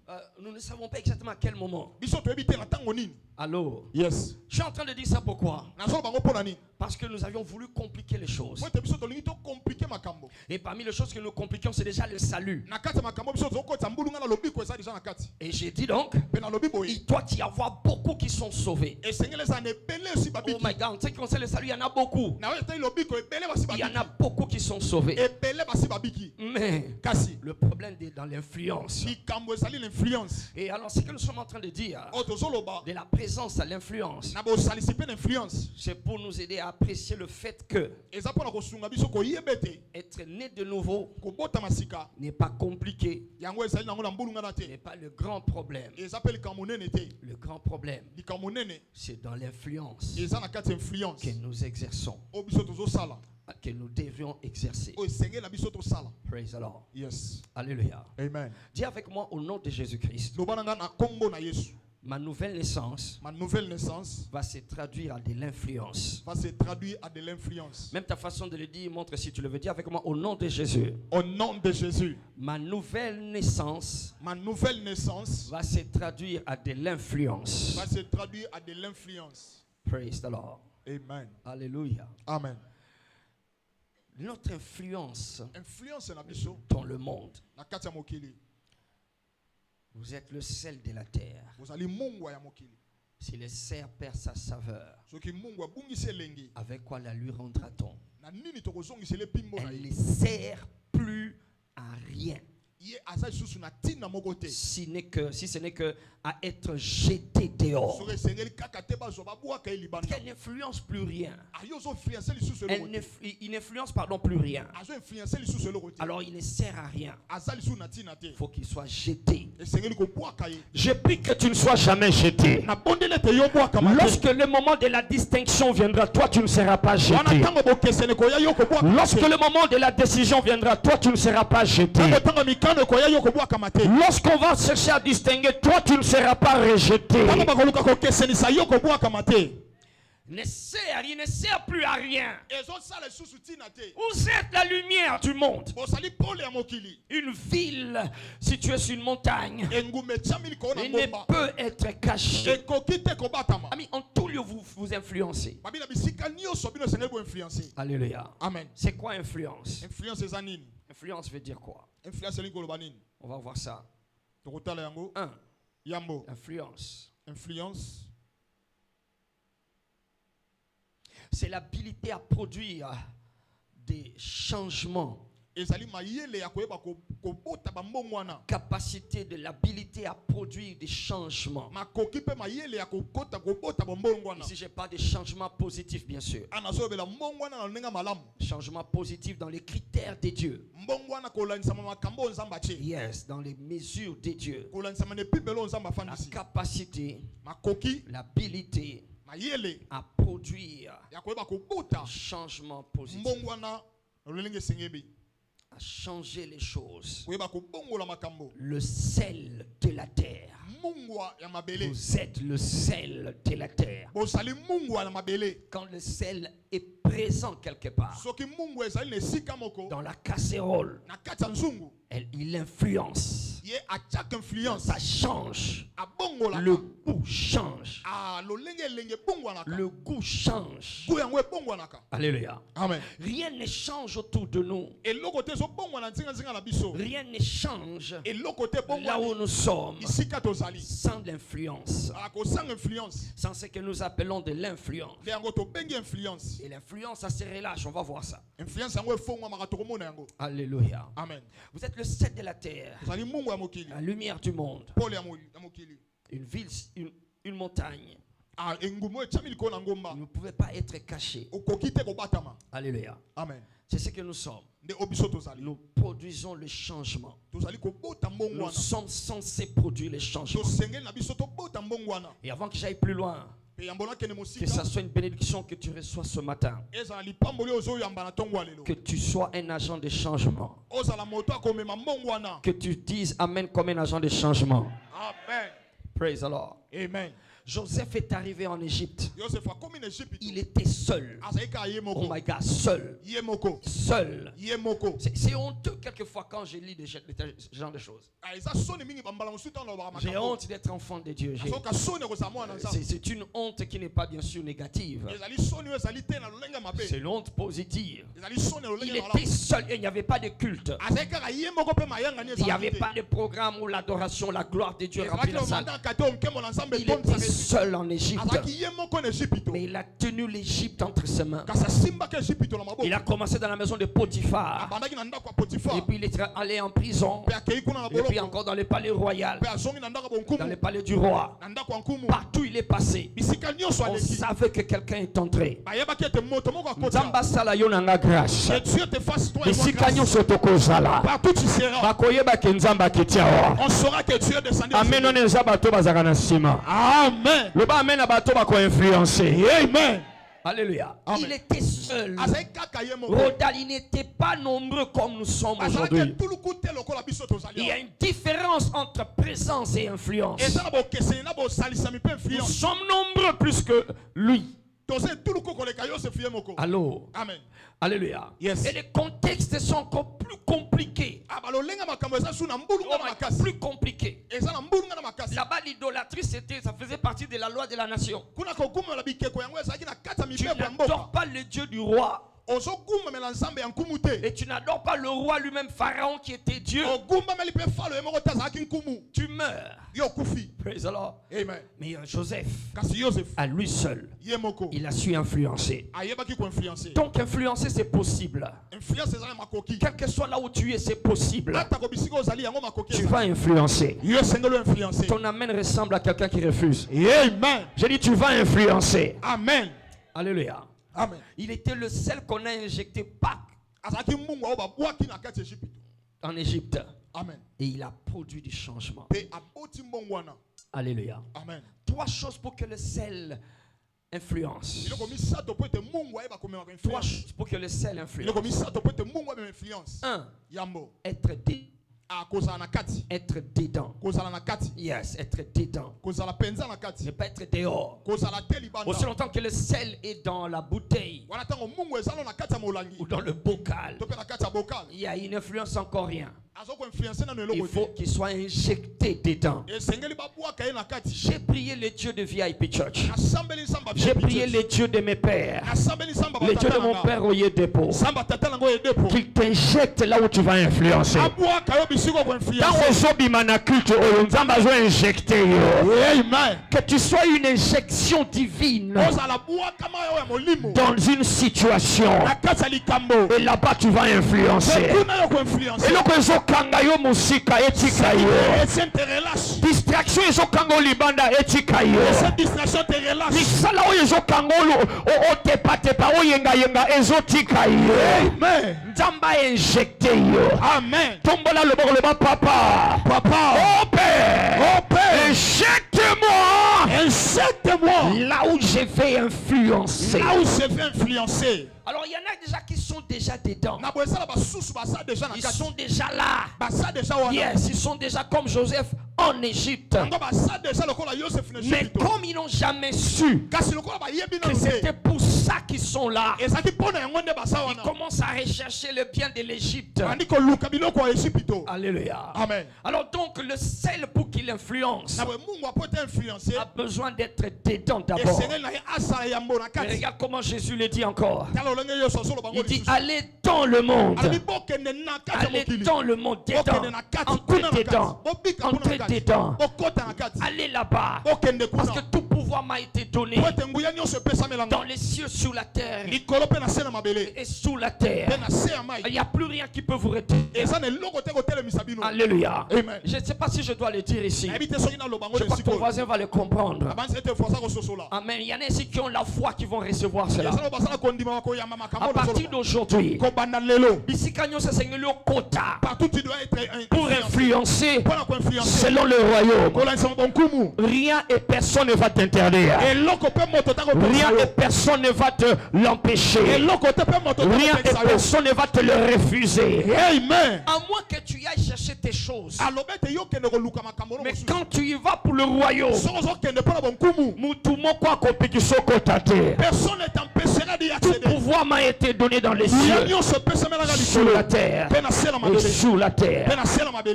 Nous ne savons pas exactement à quel moment. Biso toyebi te na tango nini. Allô? Yes. Je suis en train de dire ça pourquoi? Na solo bango pona nini. Parce que nous avions voulu compliquer les choses. Moi te biso tolingi to compliquer makambo. Et parmi les choses que nous compliquons, c'est déjà le salut. Na kati makambo biso to kota mbulunga na lobiko eza déjà na kati. Et j'ai dit donc, Pe na lobi boye. il doit y avoir beaucoup qui sont sauvés. Et sengele za ne belé si Oh babiki. my God, en ce qui concerne le salut, il y en a beaucoup. Na oyo te lobiko ebele basi Il y en babiki. a beaucoup qui sont sauvés. Ebele basi babiki. Mais Kasi le problème est dans l'influence. likambo ezali l'influence. Et alors, ce que nous sommes en train de dire, O tozoloba de la présence à l'influence, na bosalisi pe l'influence. c'est pour nous aider à apprécier le fait que Eza pona kosunga biso koyebete être né de nouveau kobota masika. n'est pas compliqué, Yango ezali nango na mbulunga na te. n'est pas le grand problème. Eza pe likambo nene te. Le grand problème, Likambo nene c'est dans l'influence eza na kati influence. que nous exerçons, O biso tozosala. que nous devrions exercer. O esengela biso tosala. Praise the Lord. Yes. Alléluia. Amen. Dis avec moi au nom de Jésus-Christ, Lobananga na kombo na Yesu. ma nouvelle naissance Ma nouvelle naissance va se traduire à de l'influence. va se traduire à de l'influence. Même ta façon de le dire montre si tu le veux dire avec moi au nom de Jésus. Au nom de Jésus, Ma nouvelle naissance ma nouvelle naissance va se traduire à de l'influence. va se traduire à de l'influence. Praise the Lord. Amen. Alléluia. Amen. Notre influence Influence na biso dans le monde. na kati ya mokili. Vous êtes le sel de la terre. Bozali mungwa ya mokili. Si le cerf perd sa saveur, Soki mungwa bungisi elengi, avec quoi la lui rendra-t-on? na nini tokozongisela epimbo na Elle ye. ne sert plus à rien. si ce n'est que à être jeté dehors. Elle n'influence plus rien. Il n'influence plus rien. Alors il ne sert à rien. Il faut qu'il soit jeté. Je prie que tu ne sois jamais jeté. Lorsque le moment de la distinction viendra, toi tu ne seras pas jeté. Lorsque le moment de la décision viendra, toi tu ne seras pas jeté. Lorsqu'on va chercher à distinguer, toi tu ne seras pas rejeté. Ne sert, il ne sert plus à rien. Vous êtes la lumière du monde. Une ville située sur une montagne, il ne peut être caché. Amis, en tout lieu vous influencez. Alléluia. Amen. C'est quoi influence? Influence veut dire quoi? On va voir ça. 1. Influence. C'est l'habilité à produire des changements. Capacité de l'habilité à produire des changements. Ici, je parle des changements positifs, bien sûr. Changements positifs dans les critères de Dieu. Yes, dans les mesures de Dieu. La capacité, l'habilité à produire un changement positif, à changer les choses. Le sel de la terre. Vous êtes le sel de la terre. Quand le sel est présent quelque part dans la casserole, il influence. Ça change. Le goût change. Le goût change. Alléluia. Amen. Rien ne change autour de nous. Rien ne change là où nous sommes sans l'influence. Sans ce que nous appelons de l'influence. Et l'influence, ça se relâche. On va voir ça. Alléluia. Amen. Vous êtes le sel de la terre, la lumière du monde. Une ville, une montagne. Vous ne pouvez pas être caché. Alléluia. Amen. C'est ce que nous sommes. Nous produisons le changement. Nous sommes censés produire le changement. Et avant que j'aille plus loin, que ça soit une bénédiction que tu reçois ce matin. Que tu sois un agent de changement. Que tu dises Amen comme un agent de changement. Amen. Praise the Lord. Amen. Joseph est arrivé en Égypte. Il était seul. Oh my God, seul. Seul. C'est honteux quelquefois quand je lis ce genre de choses. J'ai honte d'être enfant de Dieu. C'est une honte qui n'est pas bien sûr négative. C'est une honte positive. Il était seul et il n'y avait pas de culte. Il n'y avait pas de programme où l'adoration, la gloire de Dieu remplit la salle. Il était seul en Égypte. Mais il a tenu l'Égypte entre ses mains. Il a commencé dans la maison de Potiphar. Et puis il est allé en prison. Et puis encore dans le palais royal. Dans le palais du roi. Partout il est passé. On savait que quelqu'un est entré. Partout tu seras. On saura que tu es descendu. Amen. Le amen abato ba ko influencer. Amen. Alléluia. Amen. Il était seul. Rodal, il n'était pas nombreux comme nous sommes aujourd'hui. Il y a une différence entre présence et influence. Nous sommes nombreux plus que lui. Allô. Amen. Alléluia. Yes. Et les contextes sont encore plus compliqués. Plus compliqués. Là-bas, l'idolâtrie, ça faisait partie de la loi de la nation. Tu n'adores pas le Dieu du roi. Et tu n'adores pas le roi lui-même, Pharaon, qui était Dieu. Tu meurs. Praise the Lord. Amen. Mais Joseph, Joseph, à lui seul, il a su influencer. Donc influencer, c'est possible. Quel que soit là où tu es, c'est possible. Tu vas influencer. Ton amen ressemble à quelqu'un qui refuse. Amen. J'ai dit, tu vas influencer. Amen. Alléluia. Amen. Il était le seul qu'on a injecté Pâques en Égypte. Amen. Et il a produit du changement. Alléluia. Amen. 3 choses pour que le sel influence. 3 choses pour que le sel influence. 1. Être dedans. Yes, être dedans. Ne pas être dehors. Aussi longtemps que le sel est dans la bouteille ou dans le bocal, il y a une influence encore rien. Il faut qu'il soit injecté dedans. J'ai prié les dieux de VIP Church. J'ai prié les dieux de mes pères. Les dieux de mon père Oyedepo. Qu'il t'injecte là où tu vas influencer. Que tu sois une injection divine dans une situation. Et là-bas tu vas influencer. Et distraction est au Kango libanda etikayo. Cette distraction te relâche. Misala o yezo Kango o tepa tepa o yenga yenga ezotikayo. Amen. Nzamba injecté yo. Amen. Tombola le bon papa. Papa. Injecte-moi. Injecte-moi. Là où je vais influencer. Là où je vais influencer. Alors il y en a déjà qui sont déjà dedans. Ils sont déjà là. Yes, ils sont déjà comme Joseph en Égypte. Mais comme ils n'ont jamais su que c'était pour ça qu'ils sont là, ils commencent à rechercher le bien de l'Égypte. Alléluia. Amen. Alors donc le sel pour qu'il influence a besoin d'être dedans d'abord. Mais regarde comment Jésus le dit encore. Il dit allez dans le monde. Allez dans le monde dedans. Entrez dedans. Entrez dedans. Allez là-bas. Parce que tout pouvoir m'a été donné dans les cieux, sur la terre et sous la terre. Il n'y a plus rien qui peut vous retenir. Alléluia. Je ne sais pas si je dois le dire ici. Je crois que ton voisin va le comprendre. Amen. Il y en a ici qui ont la foi qui vont recevoir cela. À partir d'aujourd'hui, partout tu dois être pour influencer selon le royaume. Rien et personne ne va t'interdire. Rien et personne ne va te l'empêcher. Rien et personne ne va te le refuser. Amen. À moins que tu ailles chercher tes choses. Mais quand tu y vas pour le royaume, personne ne t'empêchera d'y accéder. Tout pouvoir m'a été donné dans les cieux, sur la terre et sous la terre.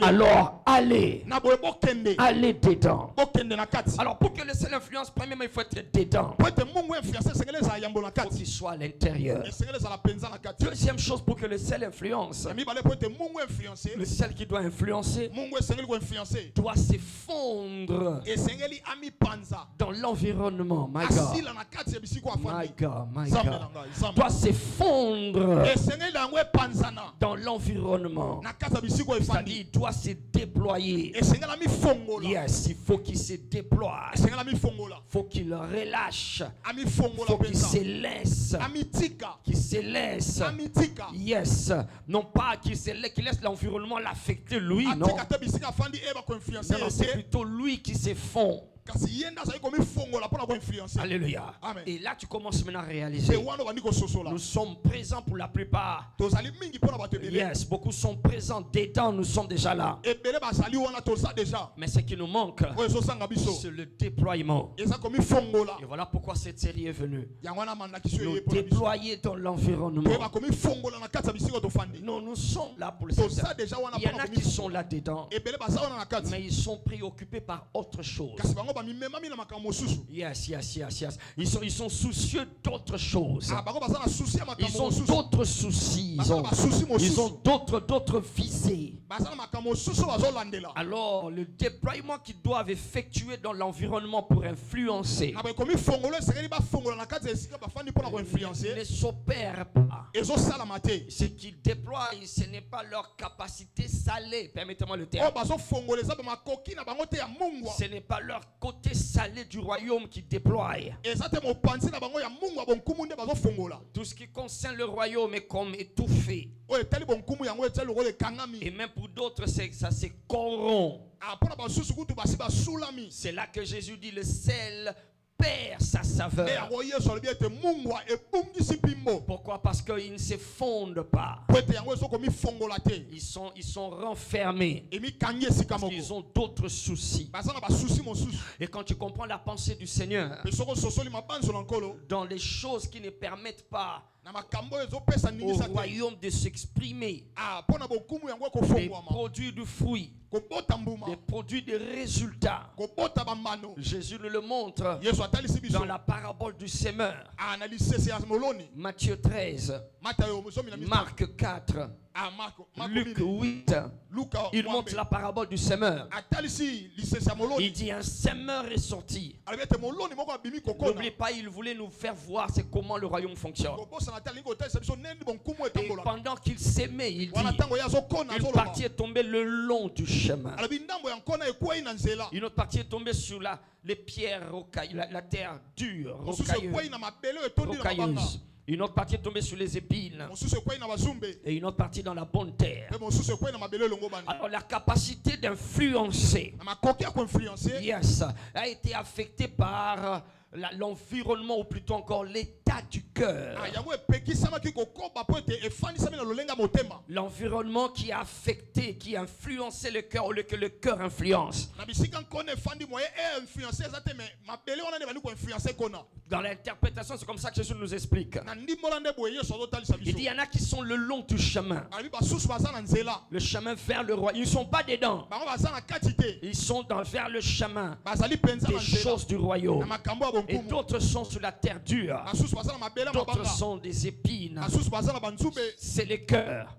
Alors allez, allez dedans. Alors pour que le sel influence, premièrement il faut être dedans. Il faut qu'il soit à l'intérieur. Deuxième chose, pour que le sel influence, le sel qui doit influencer doit se fondre dans l'environnement. My God. My God, my God. Doit se fondre dans l'environnement. C'est-à-dire, il doit se déployer. Yes, il faut qu'il se déploie. Il faut qu'il relâche. Il faut qu'il se laisse. Qu'il se laisse. Yes. Non pas qu'il se laisse, qu'il laisse l'environnement l'affecter lui. Non, non, c'est plutôt lui qui se fond. Alléluia. Amen. Et là tu commences maintenant à réaliser, nous sommes présents pour la plupart. Yes, beaucoup sont présents dedans, nous sommes déjà là. Mais ce qui nous manque, c'est le déploiement. Et voilà pourquoi cette série est venue. Nous déployer dans l'environnement. Nous sommes là pour le secteur. Il y en a qui sont là dedans, mais ils sont préoccupés par autre chose. Yes. Ils sont soucieux d'autres choses. Ils ont Ils d'autres soucis. Ils ont d'autres visées. Alors, le déploiement qu'ils doivent effectuer dans l'environnement pour influencer ne s'opère pas. Ce qu'ils déploient, ce n'est pas leur capacité salée. Permettez-moi le terme. Ce n'est pas leur côté salé du royaume qui déploie. Tout ce qui concerne le royaume est comme étouffé. Et même pour d'autres, ça se corrompt. C'est là que Jésus dit le sel perd sa saveur. Pourquoi? Parce qu'ils ne se fondent pas. Ils sont renfermés. Parce qu'ils ont d'autres soucis. Et quand tu comprends la pensée du Seigneur dans les choses qui ne permettent pas au royaume de s'exprimer, des produits de fruits, des produits de résultats, Jésus nous le montre dans la parabole du semeur. Matthieu 13, Marc 4, Luc 8. Il montre la parabole du semeur. Il dit un semeur est sorti. N'oubliez pas, il voulait nous faire voir c'est comment le royaume fonctionne. Et pendant qu'il s'aimait, il dit une partie est tombée le long du chemin. Une autre partie est tombée sur les pierres rocailleuses, la terre dure, rocailleuse. Une autre partie est tombée sur les épines. Et une autre partie dans la bonne terre. Alors la capacité d'influencer, a été affectée par l'environnement, ou plutôt encore l'état du cœur. L'environnement qui a affecté, qui a influencé le cœur au lieu que le cœur influence. Dans l'interprétation, c'est comme ça que Jésus nous explique. Il dit, il y en a qui sont le long du chemin. Le chemin vers le roi. Ils ne sont pas dedans. Ils sont vers le chemin des choses du royaume. Et d'autres sont sur la terre dure. D'autres sont des épines. C'est le cœur.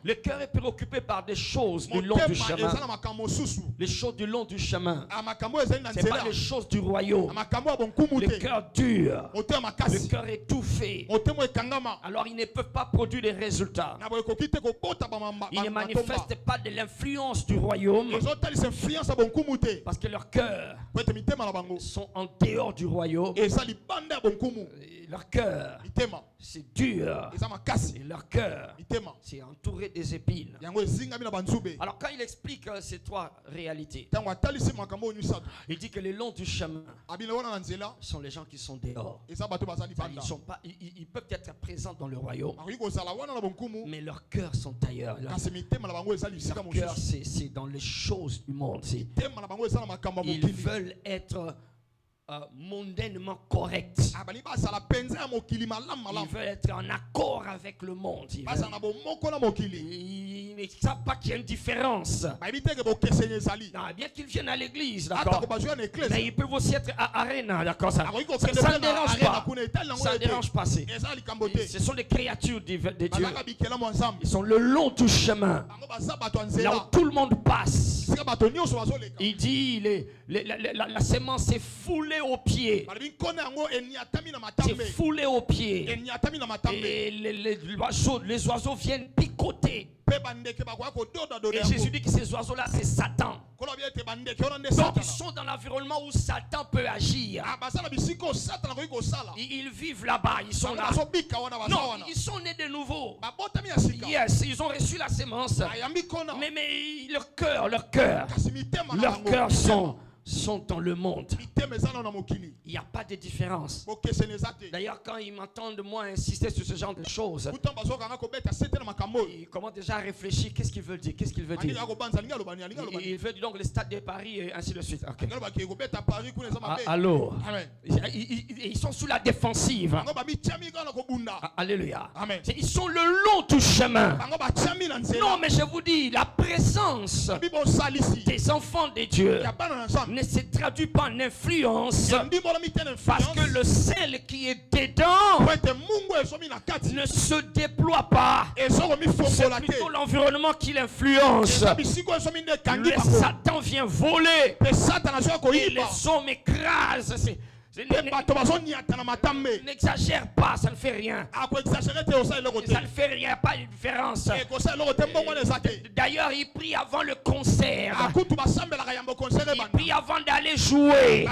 Le cœur est préoccupé par des choses du long du chemin. Les choses du long du chemin. Ce n'est pas les choses du royaume. Le cœur dur. Le cœur étouffé. Alors ils ne peuvent pas produire des résultats. Ils ne manifestent pas de l'influence du royaume. Parce que leurs cœurs sont en dehors du royaume. Et leur cœur, c'est dur. Et leur cœur, c'est entouré des épines. Alors quand il explique ces trois réalités, il dit que le long du chemin sont les gens qui sont dehors. Ils peuvent être présents dans le royaume, mais leurs cœurs sont ailleurs. Leur cœur, c'est dans les choses du monde. Ils veulent être mondainement correct. Ils veulent être en accord avec le monde. Ils ne savent pas qu'il y a une différence. Bien qu'ils viennent à l'église, d'accord, mais ils peuvent aussi être à Arena, d'accord. Ça ne dérange pas. Ça ne dérange pas. Ce sont des créatures de Dieu. Ils sont le long du chemin, là où tout le monde passe. Il dit la semence est foulée aux pieds. C'est foulé aux pieds. Et les oiseaux viennent picoter. Et Jésus dit que ces oiseaux-là, c'est Satan. Donc ils sont dans l'environnement où Satan peut agir. Ils vivent là-bas, ils sont là. Non, ils sont nés de nouveau. Yes, ils ont reçu la sémence. Mais leur cœur sont dans le monde. Il n'y a pas de différence. D'ailleurs, quand ils m'entendent moi insister sur ce genre de choses, ils commencent déjà à réfléchir. Qu'est-ce qu'il veut dire? Qu'est-ce qu'il veut dire? Il veut dire donc le stade de Paris et ainsi de suite. Okay. Alors, ils sont sous la défensive. Alléluia. Ils sont le long du chemin. Non, mais je vous dis, la présence des enfants de Dieu ne se traduit pas en influence. Parce que le sel qui est dedans ne se déploie pas. C'est plutôt l'environnement qui l'influence. Le Satan vient voler. Et les hommes écrasent. N'exagère pas, ça ne fait rien. Ça ne fait rien, pas de différence. D'ailleurs, il prie avant le concert. Il prie avant d'aller jouer.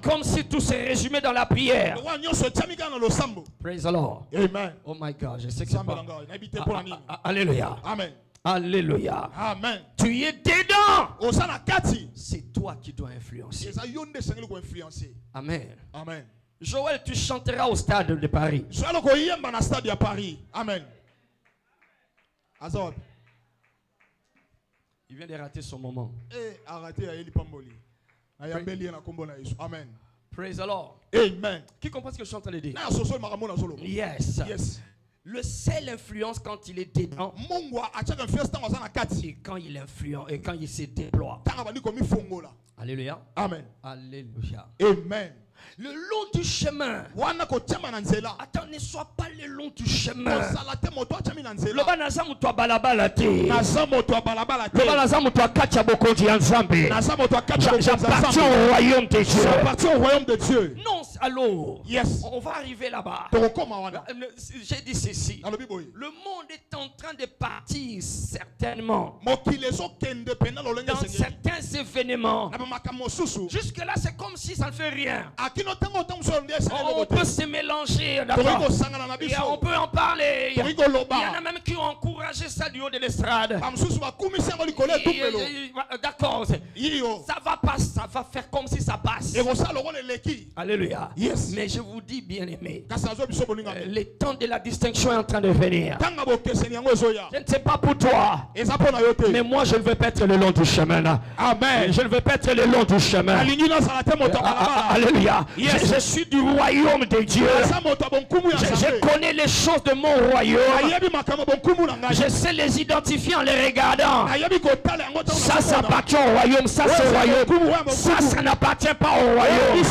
Comme si tout se résumait dans la prière. Praise the Lord. Amen. Oh my God, je sais que c'est pas... Alléluia. Amen. Alléluia. Amen. Tu es dedans. C'est toi qui dois influencer. Amen. Amen. Joël, tu chanteras au stade de Paris. Amen. Il vient de rater son moment. Amen. Praise the Lord. Amen. Qui comprend ce que je suis en train de dire? Yes. Yes. Le sel influence quand il est dedans. Et quand il influence et quand il se déploie. Alléluia. Amen. Alléluia. Amen. Le long du chemin. Attends, ne sois pas le long du chemin. Loba naza mutu abalabala te. Loba naza mutu akacha bokonzi ya Nzambe. J'appartiens au royaume de Dieu. J'appartiens au royaume de Dieu. Non, alors. Yes. On va arriver là-bas. J'ai dit ceci. Le monde est en train de partir certainement. Dans certains événements. Jusque-là, c'est comme si ça ne fait rien. On peut se mélanger, d'accord. On peut en parler. Il y en a même qui ont encouragé ça du haut de l'estrade. D'accord. Ça va passer, ça va faire comme si ça passe. Alléluia. Yes. Mais je vous dis, bien aimé, le temps de la distinction est en train de venir. Je ne sais pas pour toi, mais moi je ne veux pas être le long du chemin là. Amen. Je ne veux pas être le long du chemin. Alléluia. Je suis du royaume de Dieu. Je connais les choses de mon royaume. Je sais les identifier en les regardant. Ça, ça appartient au royaume. Ça, c'est au royaume. Ça n'appartient pas au royaume.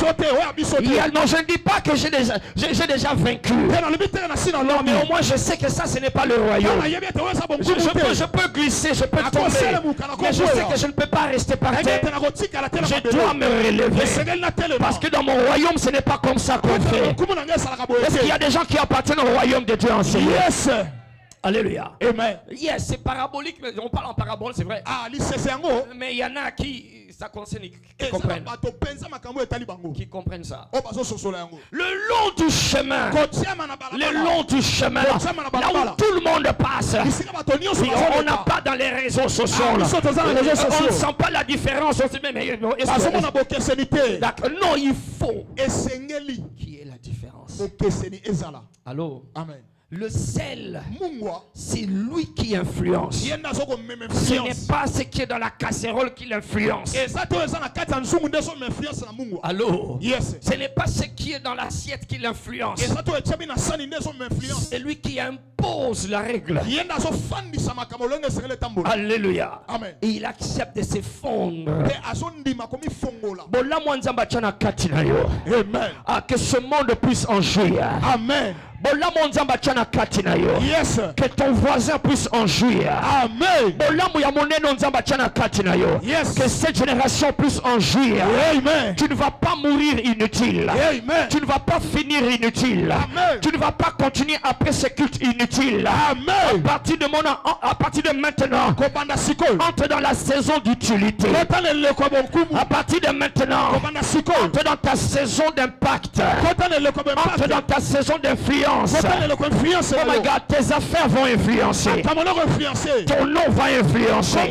Non, je ne dis pas que j'ai déjà vaincu. Non, mais au moins je sais que ça, ce n'est pas le royaume. Je peux glisser, je peux tomber. Mais je sais que je ne peux pas rester par terre. Je dois me relever. Parce que dans mon royaume, ce n'est pas comme ça qu'on fait. Est-ce qu'il y a des gens qui appartiennent au royaume de Dieu enseignant? Yes. Alléluia. Amen. Yes, c'est parabolique, mais on parle en parabole, c'est vrai. Mais il y en a qui ça concerne, qui comprennent. Qui comprennent ça. Le long du chemin. Le long du chemin. Là où tout le monde passe. On n'a pas dans les réseaux sociaux. On ne sent pas la différence. Non, il faut qu'il y ait la différence. Allô? Amen. Le sel, c'est lui qui influence. Ce n'est pas ce qui est dans la casserole qui l'influence. Allô? Yes. Ce n'est pas ce qui est dans l'assiette qui l'influence. C'est lui qui impose la règle. Alléluia. Amen. Et il accepte de se fondre. Amen. Que ce monde puisse en jouir. Amen. Yes. Que ton voisin puisse en jouir. Amen. Yes. Que cette génération puisse en jouir. Amen. Tu ne vas pas mourir inutile. Amen. Tu ne vas pas finir inutile. Amen. Tu ne vas pas continuer après ce culte inutile. Amen. À partir de maintenant, entre dans la saison d'utilité. À partir de maintenant, entre dans ta saison d'impact. Entre dans ta saison d'influence. Oh my God, tes affaires vont influencer. Ton nom va influencer.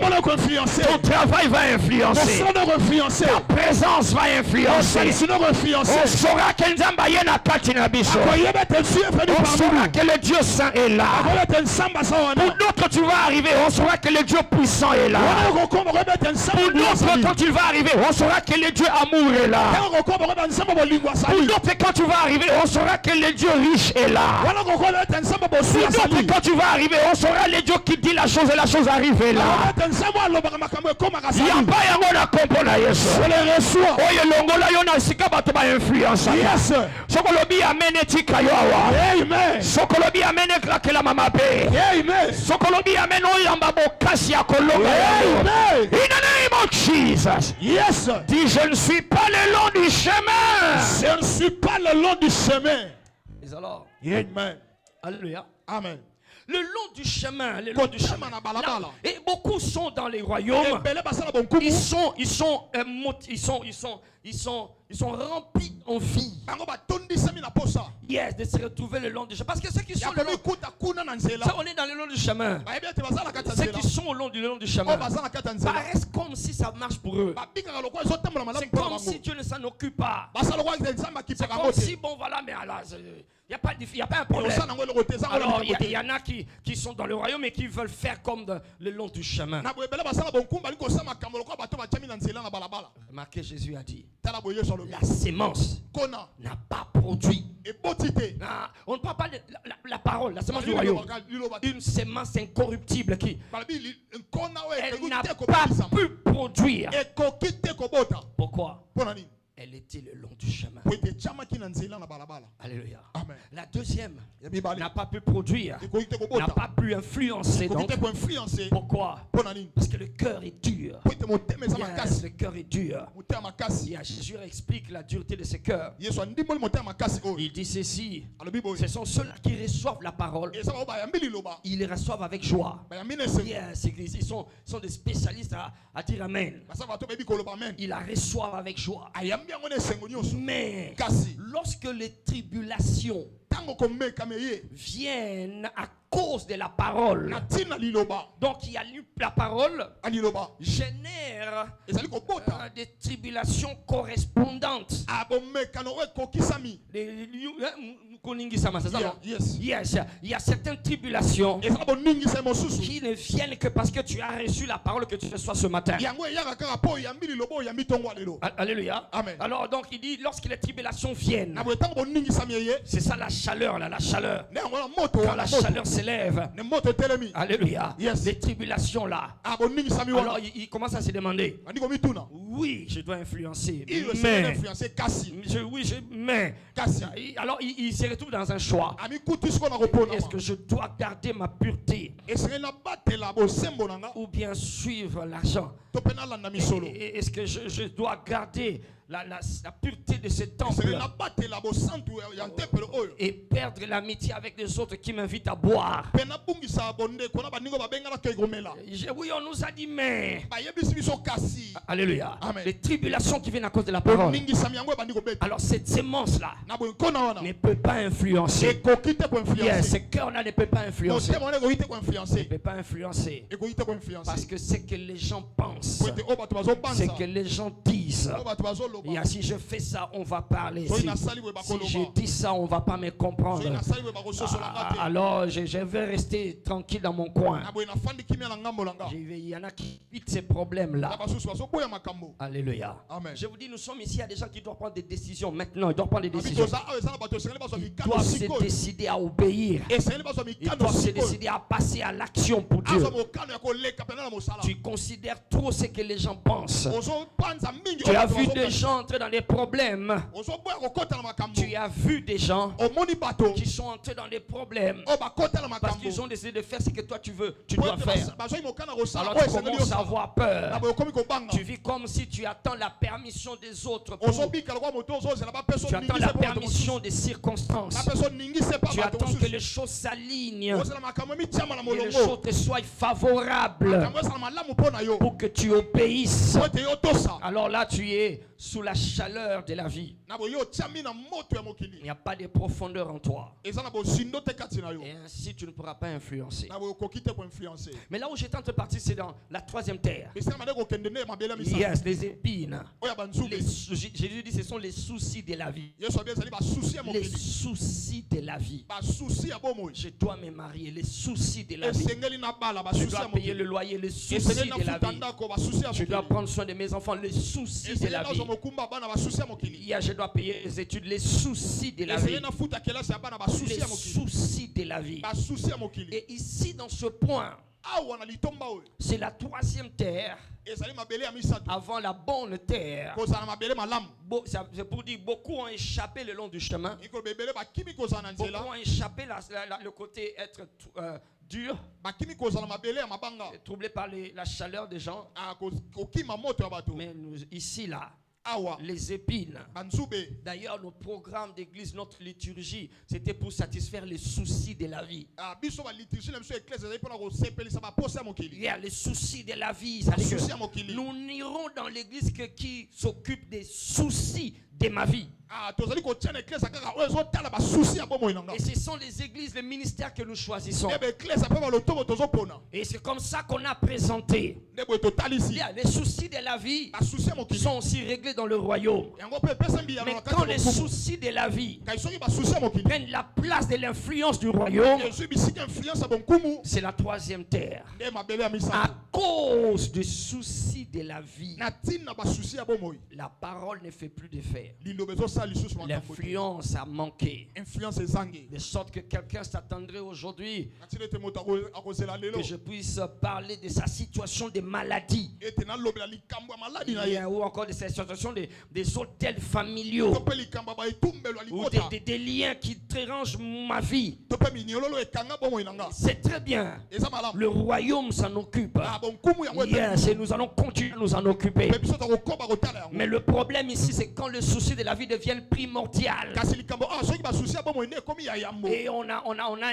Ton travail va influencer. Ta présence va influencer. On saura que Nzamba yena kati na biso. On saura que le Dieu saint est là. Pour d'autres tu vas arriver, on saura que le Dieu puissant est là. Pour d'autres quand tu vas arriver, on saura que le Dieu amour est là. Pour d'autres quand tu vas arriver, on saura que le Dieu riche est là. là. Quand tu vas arriver, on saura les dieux qui dit la chose et la chose arrive là. Il n'y a pas un na kompo na Yesu. Oye longola yo na sika bato ba influence. Yes. Sokolobi amene tika yo awa. Amen. Sokolobi amene krakela mama pe. Amen. Sokolobi amene oyamba bokasi ya kolonga. Amen. In the name of Jesus. Yes. Dis je ne suis pas le long du chemin. Je ne suis pas le long du chemin. Et alors, Amen. alléluia. Amen. Le long du chemin, le long du chemin. Là, et beaucoup sont dans les royaumes. Ils sont remplis en vie. Yes, de se retrouver le long du chemin. Parce que ceux qui sont le long, ça, on est dans le long du chemin. Ceux qui sont le long du chemin paraissent comme si ça marche pour eux. C'est comme si Dieu ne s'en occupe pas. C'est comme si, bon voilà, mais alors, il n'y a pas un problème. Alors, il y en a qui sont dans le royaume et qui veulent faire comme le long du chemin. Remarquez, Jésus a dit, la sémence n'a pas produit. On ne parle pas de la parole, la sémence du royaume. Une sémence incorruptible qui elle n'a pas pu produire. Pourquoi? Elle était le long du chemin. Alléluia. Amen. La deuxième n'a pas pu produire, n'a pas pu influencer. Donc, pourquoi? Parce que le cœur est dur. Yes, le cœur est dur. Jésus explique la dureté de ce cœur. Il dit ceci: ce sont ceux-là qui reçoivent la parole. Ils les reçoivent avec joie. Yes, ils sont des spécialistes à dire Amen. Ils la reçoivent avec joie. Mais lorsque les tribulations viennent à cause de la parole, donc il y a la parole génère des tribulations correspondantes. Yes, il y a certaines tribulations qui ne viennent que parce que tu as reçu la parole que tu reçois ce matin. Alléluia. Amen. Alors donc il dit, lorsque les tribulations viennent, c'est ça la chaleur là, la chaleur. Quand la chaleur s'élève, alléluia, yes. Les tribulations là, alors il commence à se demander, oui, je dois influencer, mais alors il se retrouve dans un choix. Est-ce que je dois garder ma pureté ou bien suivre l'argent? Est-ce que je dois garder la pureté de ce temple et perdre l'amitié avec les autres qui m'invitent à boire? Oui, on nous a dit mais. Alléluia. Amen. Les tribulations qui viennent à cause de la parole. Alors cette sémence-là ne peut pas influencer. Yes, ce cœur-là ne peut pas influencer. Ne peut pas influencer. Parce que c'est que les gens pensent, c'est que les gens disent. Et si je fais ça, on va parler. Si je dis ça, on va pas me comprendre. Alors, je vais rester tranquille dans mon coin. Il y en a qui quittent ces problèmes-là. Alléluia. Amen. Je vous dis, nous sommes ici, il y a des gens qui doivent prendre des décisions maintenant. Ils doivent prendre des décisions. Ils doivent se décider à obéir. Ils doivent se décider à passer à l'action pour Dieu. Tu considères trop ce que les gens pensent. Tu as vu des gens entrer dans des problèmes. Tu as vu des gens qui sont entrés dans des problèmes parce qu'ils ont décidé de faire ce que toi tu veux, tu dois faire. Alors tu commences à avoir peur. Tu vis comme si tu attends la permission des autres. Tu attends la permission des circonstances. Tu attends que les choses s'alignent et les choses te soient favorables pour que tu obéisses. Alors là tu es sous la chaleur de la vie. Il n'y a pas de profondeur en toi. Et ainsi tu ne pourras pas influencer. Mais là où j'étais en train de partir, c'est dans la troisième terre. Yes, les épines. Jésus dit sont les soucis de la vie. Yesu abia ezali ba souci ya Les mokili. soucis de la vie. Ba souci ya bomoi. Je dois me marier. Les soucis de la vie. Esengeli na bala ba Je souci ya dois payer mokili. le loyer. Les soucis Esengeli na de la futa vie. ndako ba souci ya Je dois mokili. prendre soin de mes enfants. Les soucis de Esengeli la na vie. zomokumba bana ba souci ya mokili. Je dois payer les études. Les soucis de la vie. Esengeli na futa kelasi ya bana ba souci Les ya mokili. soucis de la vie. Ba souci ya mokili. Et ici, dans ce point, Awa na litomba oyo. c'est la troisième terre Ezali mabele ya misato. avant la bonne terre. Kozala mabele malamu. C'est pour dire beaucoup ont échappé le long du chemin. Iko bebele ba kimi kozala na Beaucoup nzela. ont échappé le côté être dur, Ba kimi kozala mabele ya mabanga. troublé par la chaleur des gens. Ah kokima moto ya bato. Mais ici, là, Awa les épines. banzube. D'ailleurs, nos programmes d'église, notre liturgie, c'était pour satisfaire les soucis de la vie. Ah biso ba liturgie na biso église ezali pona ko sepelisa ba posa ya mokili. Il y a les soucis de la vie. Ça veut dire Soucis que ya mokili. nous n'irons dans l'église que qui s'occupe des soucis de ma vie. Ah tozali ko tia na église kaka oyo ezotala ba souci ya bomoi nanga. Et ce sont les églises, les ministères que nous choisissons. Ebe église ape ba lotobo tozopona. Et c'est comme ça qu'on a présenté. Ndebo totalisi. Les soucis de la vie Ba souci ya mokili. sont aussi réglés dans le royaume. Yango pe pesa mbi ya Mais na quand les kati. soucis de la vie Kai soki ba souci ya mokili. prennent la place de l'influence du royaume, Je suis bisika influence ya bonkumu. c'est la troisième terre. Nde mabele ya À misato. cause des soucis de la vie, Na tina ba souci ya bomoi. la parole ne fait plus d'effet. Lilobe zo sali susu makambo. L'influence a manqué. Influence ezangi. De sorte que quelqu'un s'attendrait aujourd'hui Natine te moto akozela lelo. que je puisse parler de sa situation de maladie. Ete na lobela likambo ya maladi na Il y ye. a- ou encore de sa situation des hôtels familiaux. Tope likambo ba etumbelo ya Ou libota. des liens qui dérangent ma vie. Tope minyololo ekanga bomoi nanga. C'est très bien. Eza malamu. Le royaume s'en occupe. Ah bonkumu yango Yes, et nous allons continuer à nous en occuper. pe biso tokokoba kotala yango. Mais le problème ici, c'est quand le souci de la vie devient primordial. Kasi likambo soki ba souci ya bomoi ne ekomi ya yambo. Et on a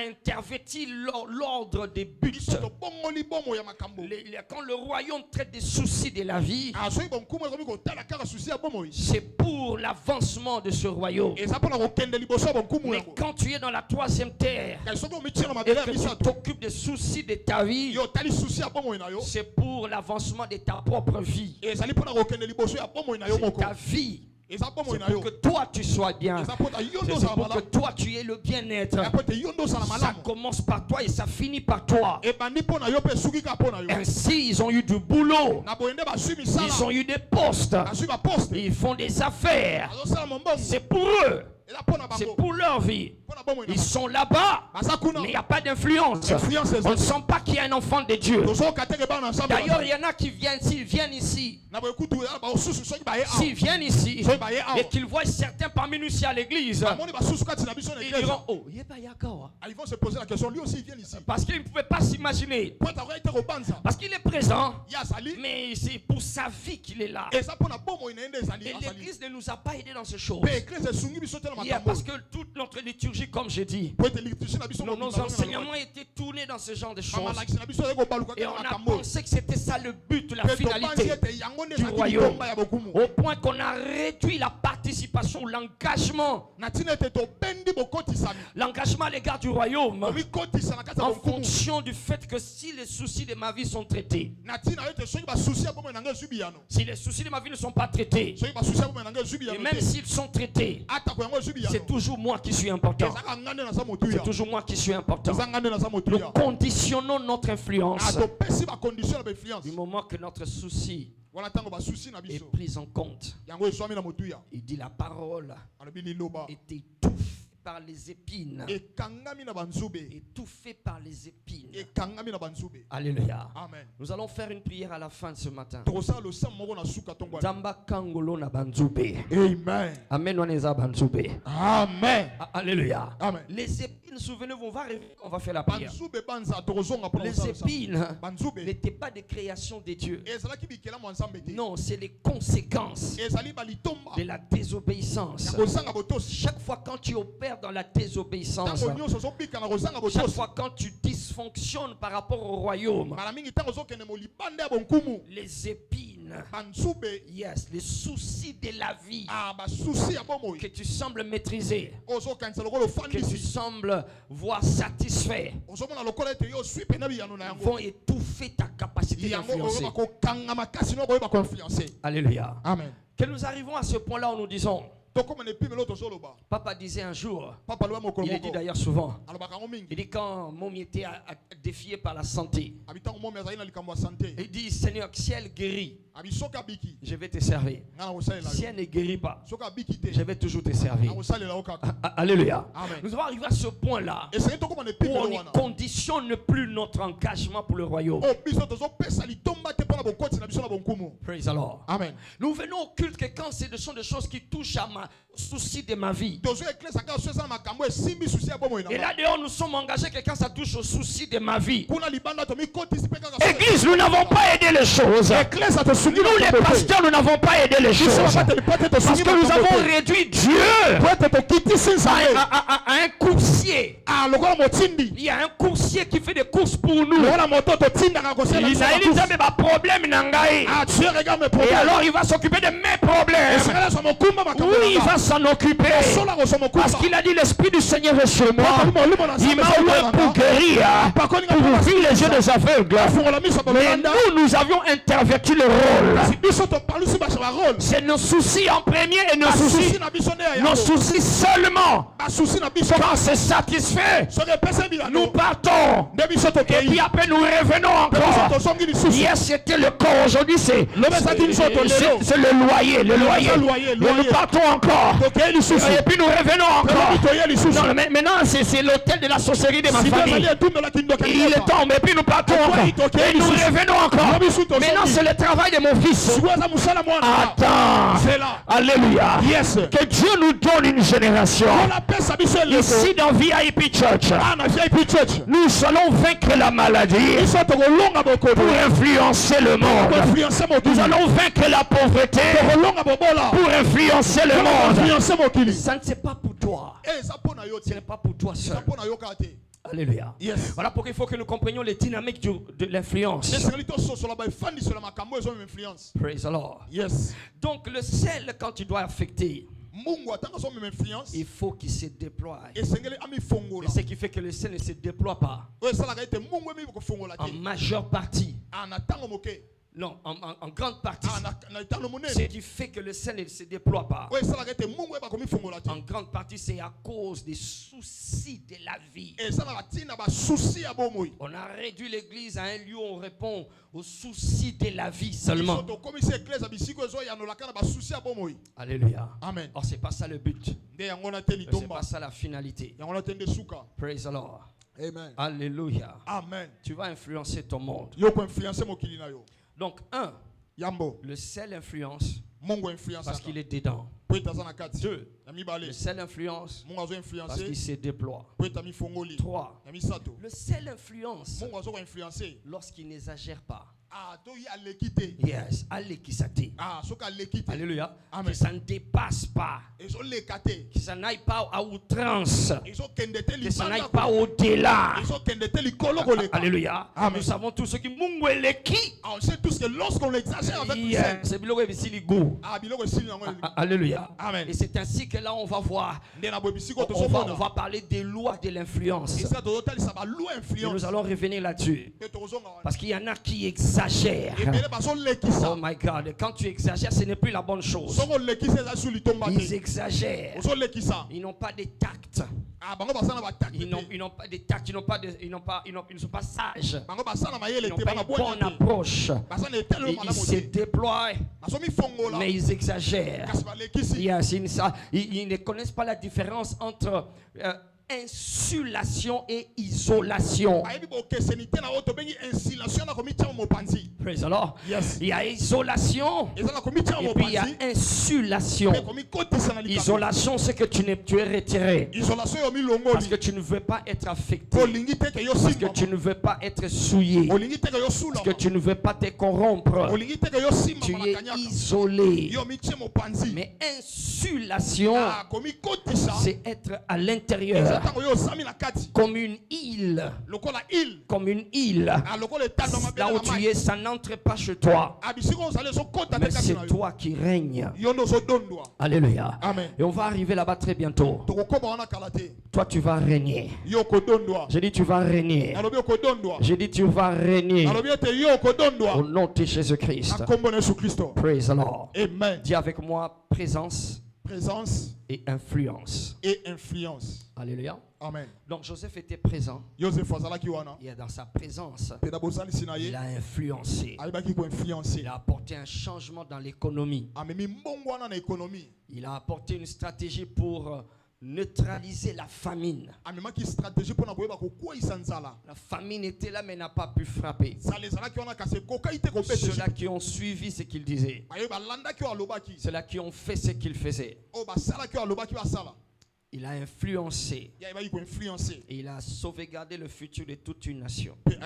interverti l'ordre des buts. Biso tobongoli bomoi ya makambo. Quand le royaume traite des soucis de la vie, Soki bonkumu ekomi kotala kaka souci ya bomoi. c'est pour l'avancement de ce royaume. Eza pona kokende liboso ya bonkumu Mais yango. quand tu es dans la troisième terre Kasi soki omitia na et mabele ya que tu misato. t'occupes des soucis de ta vie, Yo tali souci ya bomoi na yo. c'est pour l'avancement de ta propre vie. Ezali pona kokende liboso ya bomoi na yo C'est moko. ta vie. Eza bomoi C'est na pour yo. que toi tu sois bien. Eza pota yondo C'est sala pour que malamu. toi tu aies le bien-être. Ya pote yondo sala Ça malamu. commence par toi et ça finit par toi. Ebandi pona yo pe suki ka pona yo. Ainsi, ils ont eu du boulot. Na boyende ba sui Ils misala. ont eu des postes. Na sui ba poste. Ils font des affaires. Azo sala mombongo. C'est pour eux. Eza pona C'est bango. pour leur vie. Pona bomoi na. Ils sont là-bas. Baza kuna. Mais il n'y a pas d'influence. Influence On ne ezali. sent pas qu'il y a un enfant de Dieu. Tozo kateke bana ensemble. D'ailleurs, il y en a qui viennent, s'ils viennent ici, Na boy kutu ya ba osusu soki ba ye awa. s'ils viennent ici Soki ba ye awa. et qu'ils voient certains parmi nous ici à l'église, Amoni ba susu kati na biso na ils église. diront, oh, il est pas Yakawa. Ils vont se poser la question lui aussi il vient ici. Parce qu'ils ne pouvaient pas s'imaginer. Pota ko ite ko banza. Parce qu'il est présent, Ya sali. mais c'est pour sa vie qu'il est là. Eza pona bomoi na ende ezali. Et l'église ne nous a pas aidés dans ces choses. Pe église sungi biso tena Yeah, makambo. parce que toute notre liturgie, comme j'ai dit, Po ete liturgie na biso. nos enseignements étaient tournés dans ce genre de choses. Mama lakisi na biso eko baluka Et ka on a makambo. pensé que c'était ça le but, la Pe to finalité. banzi ete yango nde du ezali royaume. litomba ya bokumu. Au point qu'on a réduit la participation, l'engagement. Na tina ete to bendi bokotisami. L'engagement à l'égard du royaume Omikotisa na kati ya en bokumu. fonction du fait que si les soucis de ma vie sont traités, Na tina ete soki ba souci ya bomoi na ngai zubi yano. si les soucis de ma vie ne sont pas traités, Soki ba souci ya bomoi na ngai zubi et yano. même s'ils sont traités, Ata ko yango zubi yano. c'est toujours moi qui suis important. Ezaka ngande na sa motuya. C'est toujours moi qui suis important. Eza ngande na sa Nous motuya. conditionnons notre influence Ah to pesi ba condition na influence. du moment que notre souci Wana tango ba souci na est biso. pris en compte. Yango eswami na motuya. Il dit la parole Alobi liloba. est étouffée par les épines. Ekangami na banzube. Étouffée par les épines. Ekangami na banzube. Alléluia. Amen. Nous allons faire une prière à la fin de ce matin. Tokosala lo sam moko na suka tongwa. Zamba kangolo na banzube. Amen. Amen waneza banzube. Amen. Alléluia. Amen. Les épines, souvenez-vous, on va faire la prière. Banzube banza tokozonga pour Les épines Banzube. n'étaient pas des créations de Dieu. Ezalaki bikela mo nzambe te. Non, c'est les conséquences Ezali balitomba. de la désobéissance. Kozanga botosi. Chaque fois quand tu opères dans la désobéissance, Tango nyonso zobika na kozanga chaque botosi. fois quand tu dysfonctionnes par rapport au royaume, Mara mingi tango zokende mo libande ya bonkumu. les épines, Banzube. yes, les soucis de la vie Ah ba souci ya bomoi. que tu sembles maîtriser, Ozo kanisa lokolo que tu fandisi. sembles voir satisfait, Ozomona lokola ete yo sui pena biyano na yango. vont étouffer ta capacité Yango d'influencer. oyoba kokanga makasi no koyoba ko influencer. Alléluia. Amen. Que nous arrivons à ce point-là où nous disons, papa disait un jour, il le dit d'ailleurs souvent, il dit quand Momi était défié par la santé, il dit Seigneur, si elle guérit, je vais te servir. Si elle ne guérit pas, je vais toujours te servir. Alléluia. Nous allons arriver à ce point-là où on ne conditionne plus notre engagement pour le royaume. Praise the Lord. Amen. Nous venons au culte que quand ce sont des choses qui touchent à ma souci de ma vie. Et là dehors nous sommes engagés que quand ça touche au souci de ma vie. Église, nous n'avons pas aidé les choses. Nous les pasteurs, nous n'avons pas aidé les choses. Parce que nous avons réduit Dieu à un coursier. Il y a un coursier qui fait des courses pour nous. Il a dit ma problème nangai. Et alors il va s'occuper de mes problèmes. Oui, il va s'en occuper. Parce qu'il a dit l'Esprit du Seigneur est sur moi. Il m'a ouvert pour guérir, pour ouvrir les yeux des aveugles. Mais nous avions interverti le rôle. C'est nos soucis en premier et nos soucis seulement. Quand c'est satisfait, nous partons. Et puis après nous revenons encore. Hier c'était le corps, aujourd'hui c'est le loyer. Nous partons encore. Et puis nous revenons encore. Non, mais maintenant c'est l'hôtel de la sorcellerie de ma famille. Il est temps, mais puis nous partons encore. Et nous revenons encore. Maintenant c'est le travail de mon fils. Attends. Alléluia. Que Dieu nous donne une génération. Ici dans VIP Church, nous allons vaincre la maladie pour influencer le monde. Nous allons vaincre la pauvreté pour influencer le monde. Ça ne c'est pas pour toi. Ce n'est pas pour toi seul. Alléluia. Voilà pourquoi il faut que nous comprenions les dynamiques de l'influence. Praise the Lord. Donc le sel, quand il doit affecter, il faut qu'il se déploie. Et ce qui fait que le sel ne se déploie pas en majeure partie. Non, en grande partie. Ce qui fait que le sel ne se déploie pas. En grande partie, c'est à cause des soucis de la vie. On a réduit l'église à un lieu où on répond aux soucis de la vie seulement. Alléluia. Amen. Or, c'est pas ça le but. C'est pas ça la finalité. Praise the Lord. Amen. Alléluia. Amen. Tu vas influencer ton monde. Donc, le sel influence parce qu'il est dedans. 2, le sel influence parce qu'il se déploie. 3, le sel influence lorsqu'il n'exagère pas. Yes, alléluia. Que ça ne dépasse pas. Que ça n'aille pas à outrance. Que ça n'aille pas au-delà. Alléluia. Nous savons tous ce qui on sait tous que lorsqu'on l'exagère avec alléluia. Amen. Et c'est ainsi que là on va voir. On va parler des lois de l'influence. Et nous allons revenir là-dessus. Parce qu'il y en a qui exagèrent. Oh my God, quand tu exagères, ce n'est plus la bonne chose. Ils exagèrent. Ils n'ont pas de tact. Ils n'ont pas de tact. Ils ne sont pas sages. Ils n'ont pas une bonne approche. Ils se déploient, mais ils exagèrent. Ils ne connaissent pas la différence entre insulation et isolation. Praise the Lord. Il y a isolation et puis il y a insulation. Isolation, c'est que tu es retiré parce que tu ne veux pas être affecté, parce que tu ne veux pas être souillé, parce que tu ne veux pas te corrompre. Tu es isolé. Mais insulation, c'est être à l'intérieur. comme une île. Comme une île. Là où tu es, ça n'entre pas chez toi. Mais c'est toi qui règnes. Alléluia. Amen. Et on va arriver là-bas très bientôt. Toi, tu vas régner. J'ai dit, tu vas régner. J'ai dit, tu vas régner. Au nom de Jésus-Christ. Praise the Lord. Amen. Dis avec moi, présence et influence. Alléluia. Amen. Donc Joseph était présent. Et dans sa présence, il a influencé. Il a apporté un changement dans l'économie. Il a apporté une stratégie pour neutraliser la famine. La famine était là mais n'a pas pu frapper. Ceux-là qui ont suivi ce qu'il disait. Ceux-là qui ont fait ce qu'il faisait. Il a influencé. Et il a sauvegardé le futur de toute une nation. Il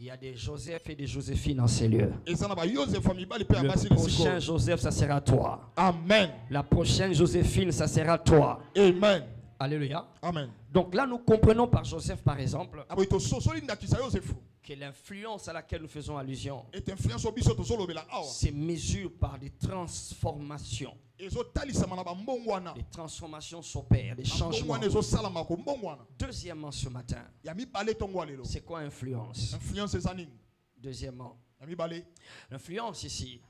y a des Joseph et des Joséphines dans ces lieux. Le prochain Joseph, ça sera toi. Amen. La prochaine Joséphine, ça sera toi. Amen. Alléluia. Amen. Donc là, nous comprenons par Joseph, par exemple, que l'influence à laquelle nous faisons allusion c'est mesuré par des transformations. Les transformations s'opèrent, des changements. Deuxièmement, ce matin, c'est quoi influence? Deuxièmement, l'influence ici,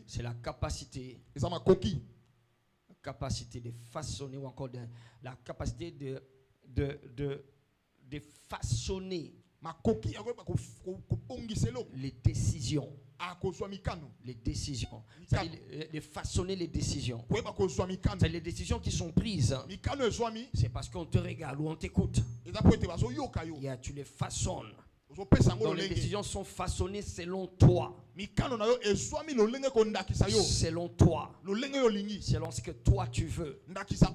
c'est la capacité de façonner, ou encore la capacité de façonner les décisions. Les décisions. C'est-à-dire de façonner les décisions. C'est les décisions qui sont prises. C'est parce qu'on te regarde ou on t'écoute. Tu les façonnes. Donc les décisions sont façonnées selon toi. Selon toi. Selon ce que toi tu veux.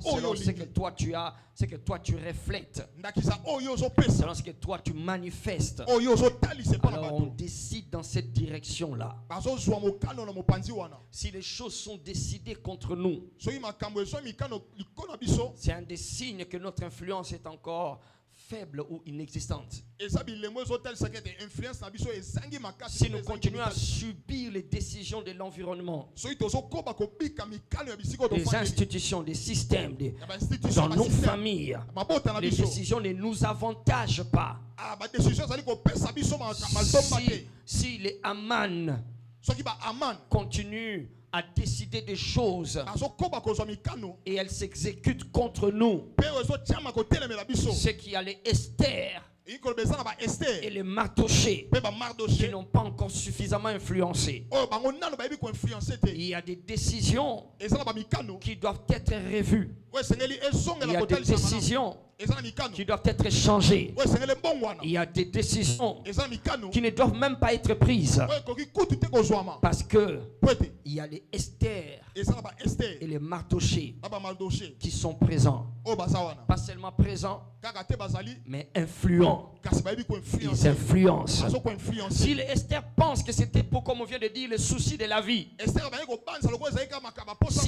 Selon ce que toi tu as, ce que toi tu reflètes. Selon ce que toi tu manifestes. Alors on décide dans cette direction-là. Si les choses sont décidées contre nous, c'est un des signes que notre influence est encore faible ou inexistante. Si nous continuons à subir les décisions de l'environnement, des institutions, des systèmes, dans nos familles, les décisions ne nous avantagent pas. Si les Aman continuent à décider des choses et elles s'exécutent contre nous, c'est qu'il y a les Esther et les Mardoché qui n'ont pas encore suffisamment influencé. Il y a des décisions qui doivent être revues. Il y a des décisions qui doivent être changées. Il y a des décisions qui ne doivent même pas être prises. Parce que il y a les Esther et les Mardoché qui sont présents. Pas seulement présents, mais influents. Ils influencent. Si les Esther pensent que c'était pour, comme on vient de dire, le souci de la vie, si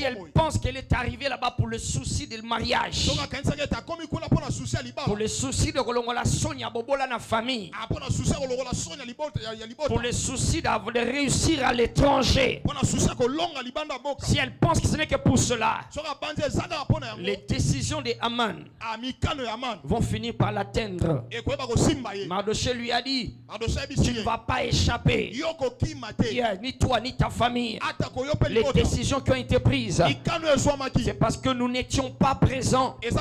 elle pense qu'elle est arrivée là-bas pour le souci du mariage, pour le souci de la Sonia Bobola na famille, pour le souci de réussir à l'étranger, si elle pense que ce n'est que pour cela, les décisions de Aman vont finir par l'atteindre. Mardoché lui a dit, tu ne vas pas échapper, ni toi ni ta famille. Les décisions qui ont été prises, c'est parce que nous n'étions pas présents. Et si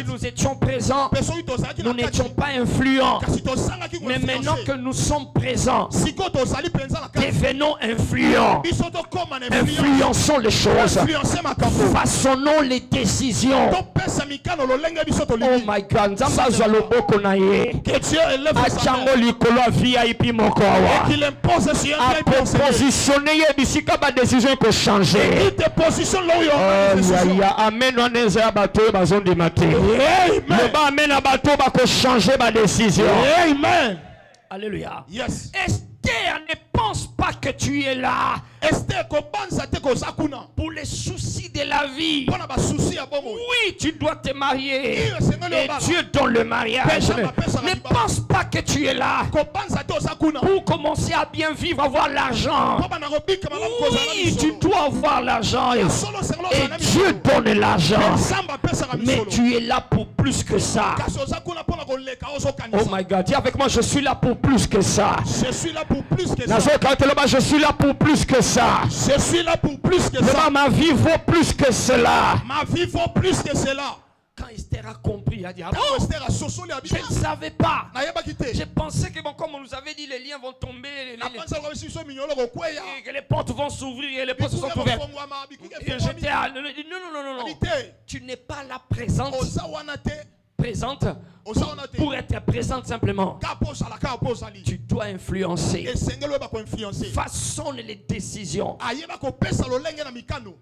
nous étions présents, nous n'étions pas influents. Mais maintenant que nous sommes présents, devenons influents. Influençons les choses. Façonnons les décisions. Oh my God, que Dieu élève positionner bisika ba décision ko changer. Il te positionne là où il y a décision. Amen oneza bato bazondi maté. Le ba amen bato ba ko changer ba décision. Amen. Alléluia. Yes. Esther ne pense pas que tu es là Esther kobanza te koza kuna. pour les soucis de la vie. Pona ba souci ya bomo. Oui, tu dois te marier. Oui, Seigneur, Et Dieu donne le mariage. Ne pense pas que tu es là Kobanza te oza kuna. pour commencer à bien vivre, avoir l'argent. Oui, tu dois avoir l'argent. Et Dieu donne l'argent. Mais tu es là pour plus que ça. Oh my God, dis avec moi, je suis là pour plus que ça. Je suis là pour plus que ça. Je suis là pour plus que ça. Je suis là pour plus que ça. Ma vie vaut plus que cela. Ma vie vaut plus que cela. Quand Esther a compris, elle a dit, ah bon, je ne savais pas. J'ai pensé que bon, comme on nous avait dit, les liens vont tomber, et que les portes vont s'ouvrir et les portes sont ouvertes. Et j'étais à... Non. Tu n'es pas là présente pour être présente simplement. Tu dois influencer. Façonne les décisions.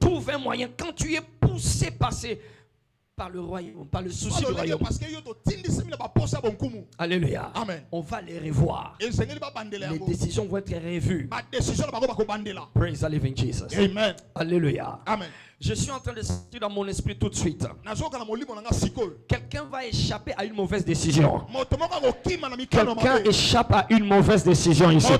Trouve un moyen. Quand tu es poussé par le royaume, par le souci du royaume. Alléluia. Amen. On va les revoir. Les décisions vont être revues. Praise the living Jesus. Amen. Alléluia. Amen. Je suis en train de sortir dans mon esprit tout de suite. Quelqu'un va échapper à une mauvaise décision. Quelqu'un échappe à une mauvaise décision ici. Leurs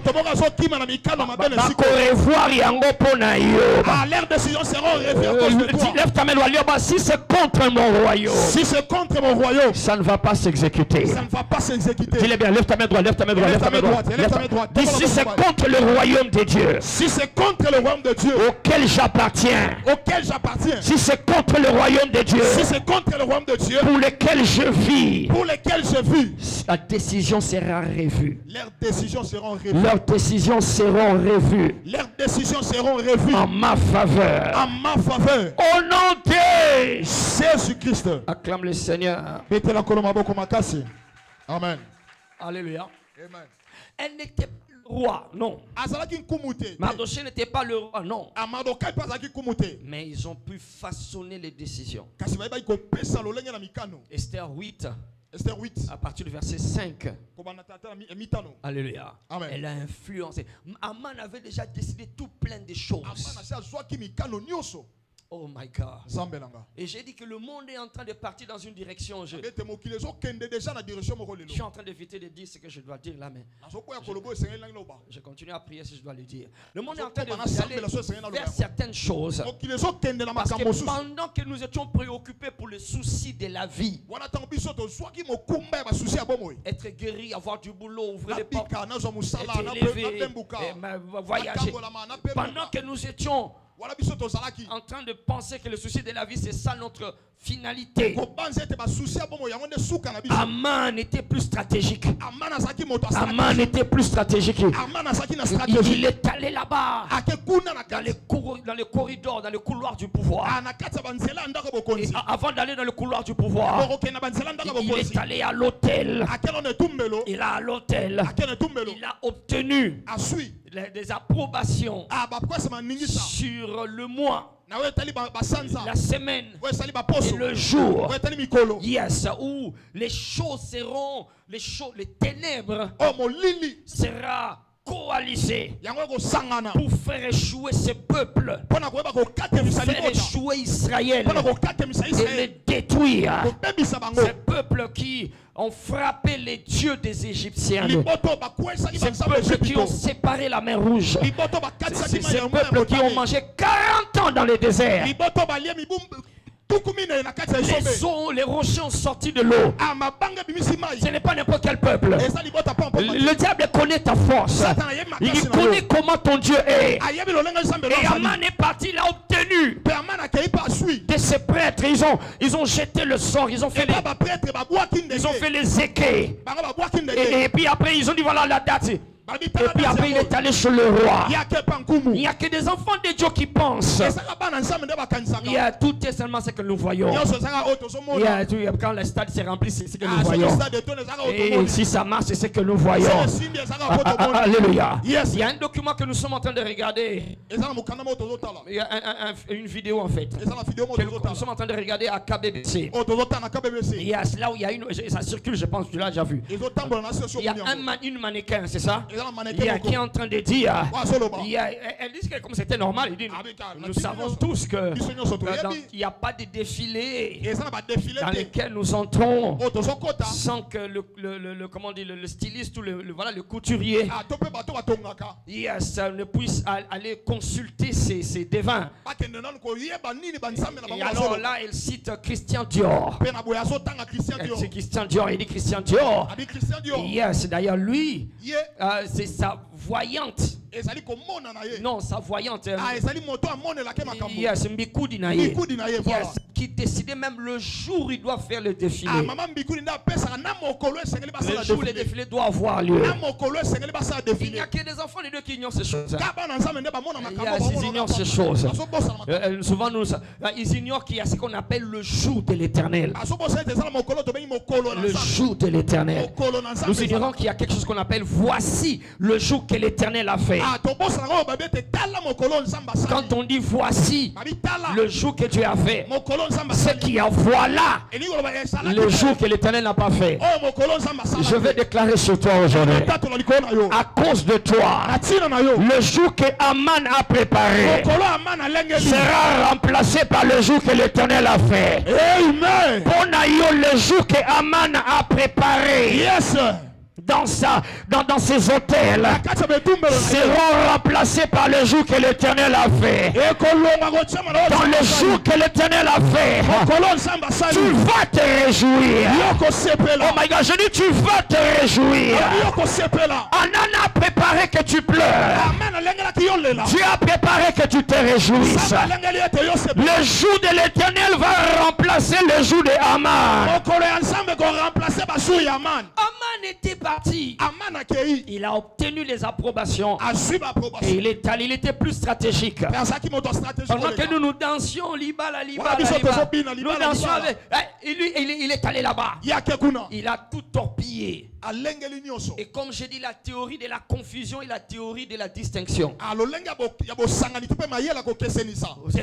décisions seront revues. Lève ta main, si c'est contre mon royaume. Si c'est contre mon royaume, ça ne va pas s'exécuter. Ça ne va pas s'exécuter. Dis-le bien, lève ta main droite, lève ta main droite, lève ta main droite. Dis si c'est contre le royaume de Dieu. Si c'est contre le royaume de Dieu auquel j'appartiens. J'appartiens. Si c'est contre le royaume de Dieu, si c'est contre le royaume de Dieu, pour lequel je vis, la décision sera revue. Leurs décisions seront revues. Leurs décisions seront revues. Leurs décisions seront revues en ma faveur. En ma faveur. Au nom de Jésus-Christ. Acclame le Seigneur. Amen. Alléluia. Amen. Elle n'était pas le roi, non. Mardochée n'était pas le roi, non. Mais ils ont pu façonner les décisions. Esther 8. À partir du verset 5. Alléluia. Amen. Elle a influencé. Aman avait déjà décidé tout plein de choses. Oh my God. Et j'ai dit que le monde est en train de partir dans une direction. Je suis en train d'éviter de dire ce que je dois dire là, mais je continue à prier si je dois le dire. Le monde est en train d'aller vers certaines choses. Parce que pendant que nous étions préoccupés pour le souci de la vie, être guéri, avoir du boulot, ouvrir les portes, être élevé, voyager. Pendant que nous étions en train de penser que le souci de la vie c'est ça notre finalité, Aman était plus stratégique. Aman était plus stratégique. Il est allé là-bas dans les corridors, dans le couloir du pouvoir. Et avant d'aller dans le couloir du pouvoir, il est allé à l'hôtel. Et là à l'hôtel, il a obtenu des approbations sur le mois, la semaine et le jour. Yes, où les choses seront, les ténèbres sera coalisé pour faire échouer ce peuple, pour faire échouer Israël et les détruire. Ces peuples qui ont frappé les dieux des Égyptiens, ces peuples qui ont séparé la mer Rouge, ces peuples qui ont mangé 40 ans dans le désert. Les rochers ont sorti de l'eau. Ce n'est pas n'importe quel peuple. Le diable connaît ta force. Il connaît comment ton Dieu est. Et Aman est parti, il a obtenu de ces prêtres. Ils ont jeté le sort. Ils ont fait les équais. Et puis après ils ont dit voilà la date. Et puis après il est allé chez le roi. Il n'y a que des enfants de Dieu qui pensent. Il y a tout est seulement ce que nous voyons. Quand le stade s'est rempli, c'est ce que nous voyons. Et si ça marche, c'est ce que nous voyons. Alléluia. Il y a un document que nous sommes en train de regarder. Il y a une vidéo en fait. Nous sommes en train de regarder à KBBC. Là où il y a ça circule, je pense que tu l'as déjà vu. Il y a une mannequin, c'est ça? qui est en train de dire, elle dit que comme c'était normal, il dit, nous savons tous que il n'y a pas de défilé dans lequel nous entrons sans que le styliste ou le couturier ne puisse aller consulter ses devins. Et alors là, elle cite Christian Dior. C'est Christian Dior, il dit Christian Dior. Yes, d'ailleurs lui, c'est sa voyante. Non, sa voyante. Yes, Mbikoudi Naye. Yes, qui décidait même le jour où il doit faire le défilé. Le jour où le défilé doit avoir lieu. Il n'y a que des enfants, les deux qui ignorent ces choses. Ils ignorent ces choses. Souvent, ils ignorent qu'il y a ce qu'on appelle le jour de l'éternel. Le jour de l'éternel. Nous ignorons qu'il y a quelque chose qu'on appelle voici le jour que l'éternel a fait. Quand on dit voici le jour que tu as fait, c'est qu'il y a voilà le jour que l'éternel n'a pas fait. Je vais déclarer sur toi aujourd'hui, à cause de toi, le jour que Aman a préparé sera remplacé par le jour que l'éternel a fait. Amen. Le jour que Aman a préparé, yes, dans ces hôtels seront remplacés par le jour que l'Éternel a fait. Dans le jour que l'Éternel a fait, tu vas te réjouir. Oh my God, je dis tu vas te réjouir. Anan a préparé que tu pleures. Dieu a préparé que tu te réjouisses. Le jour de l'Éternel va remplacer le jour de Aman. Aman était parti. Il a obtenu les approbations. Et il était plus stratégique. Pendant que nous dansions, nous dansions avec, il est allé là-bas. Il a tout torpillé. Et comme j'ai dit, la théorie de la confusion et la théorie de la distinction.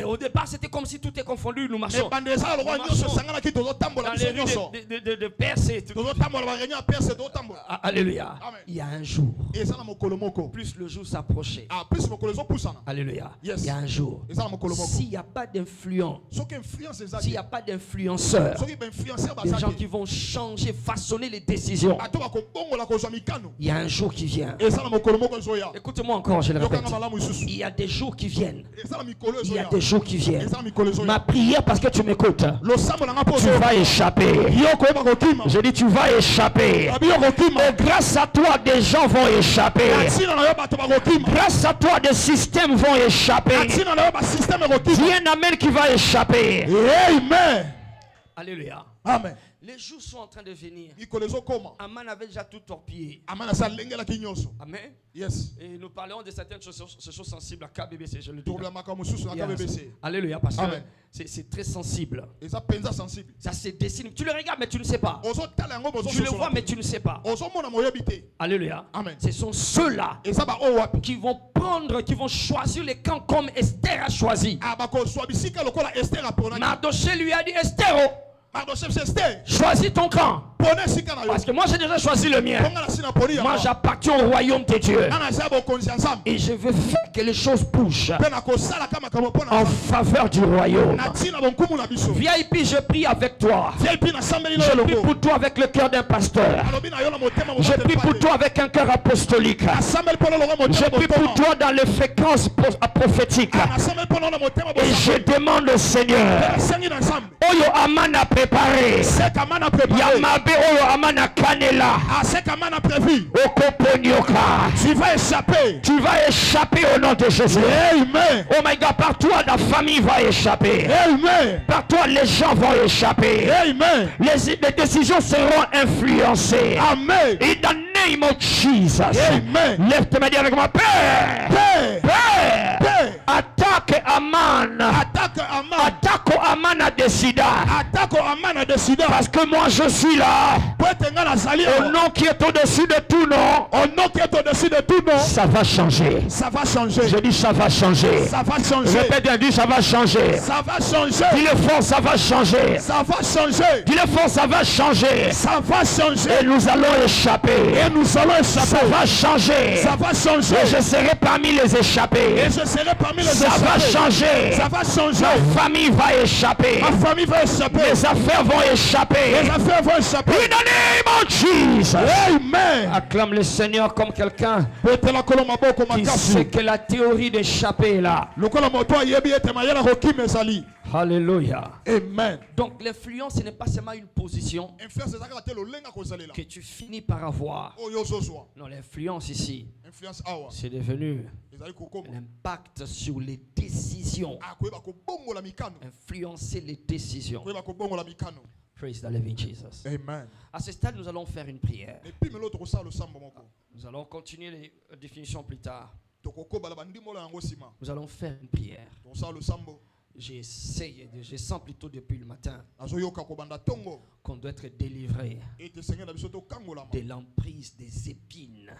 Au départ, c'était comme si tout est confondu. Nous marchons dans les rues de Perse. Alléluia. Il y a un jour. Plus le jour s'approchait. Alléluia. Il y a un jour. S'il n'y a pas d'influence, s'il n'y a pas d'influenceurs, des gens qui vont changer, façonner les décisions, il y a un jour qui vient. Écoute-moi encore, je le répète. Il y a des jours qui viennent. Il y a des jours qui viennent. Ma prière, parce que tu m'écoutes, tu vas échapper. Je dis tu vas échapper. Et grâce à toi, des gens vont échapper. Grâce à toi, des systèmes vont échapper. Il y a un amen qui va échapper. Amen. Alléluia. Amen. Les jours sont en train de venir. Aman avait déjà tout torpillé. Amen. Yes. Et nous parlerons de certaines choses sensibles à KBBC, je le dis. Yes. Alléluia, parce que c'est très sensible. Ça se dessine. Tu le regardes, mais tu ne sais pas. Tu le vois, mais tu ne sais pas. Alléluia. Amen. Ce sont ceux-là qui vont prendre, qui vont choisir les camps comme Esther a choisi. Mardoché lui a dit, Esther, choisis ton camp. Parce que moi j'ai déjà choisi le mien. Moi j'appartiens au royaume de Dieu. Et je veux faire que les choses bougent en faveur du royaume. VIP, je prie avec toi. Je prie pour toi avec le cœur d'un pasteur. Je prie pour toi avec un cœur apostolique. Je prie pour toi dans les fréquences prophétiques. Et je demande au Seigneur, Oyo Aman a préparé, Yamabe Oyo Aman a kanela, Okoponyoka, tu vas échapper au nom de Jésus. Amen. Oh my God, par toi la famille va échapper. Amen. Par toi les gens vont échapper. Amen. Les décisions seront influencées. Amen. In the name of Jesus. Amen. Lève tes mains avec moi. Père. Attaque Aman. Attaque Amana décida. Atako Amana décida. Parce que moi je suis là. Au nom qui est au-dessus de tout nom. Au nom qui est au-dessus de tout nom. Ça va changer. Ça va changer. Je dis ça va changer. Ça va changer. Répète bien, dis ça va changer. Ça va changer. Dis-le fort, ça va changer. Ça va changer. Dis-le fort, ça va changer. Ça va changer. Et nous allons échapper. Et nous allons échapper. Ça va changer. Ça va changer. Et je serai parmi les échappés. Et je serai parmi les ça échappés. Va changer. Ça va changer. Ma famille va échapper. Ma famille va échapper. Les affaires vont échapper. Les affaires vont échapper. In the name of Jesus. Amen. Acclame le Seigneur comme quelqu'un qui sait que la théorie d'échapper est là. Alléluia. Amen. Donc l'influence ce n'est pas seulement une position que tu finis par avoir. Non, l'influence ici, c'est devenu l'impact sur les décisions. Influencer les décisions. Praise the living Jesus. Amen. À ce stade, nous allons faire une prière. Nous allons continuer les définitions plus tard. Nous allons faire une prière. Je sens plutôt depuis le matin qu'on doit être délivré de l'emprise des épines.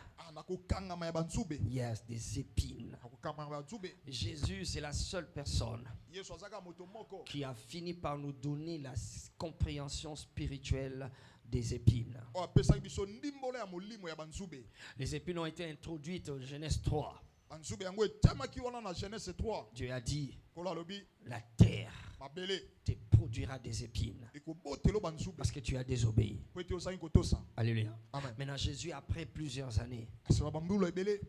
Yes, des épines. Jésus, c'est la seule personne qui a fini par nous donner la compréhension spirituelle des épines. Les épines ont été introduites au Genèse 3. Dieu a dit, la terre te produira des épines parce que tu as désobéi. Alléluia. Maintenant Jésus, après plusieurs années,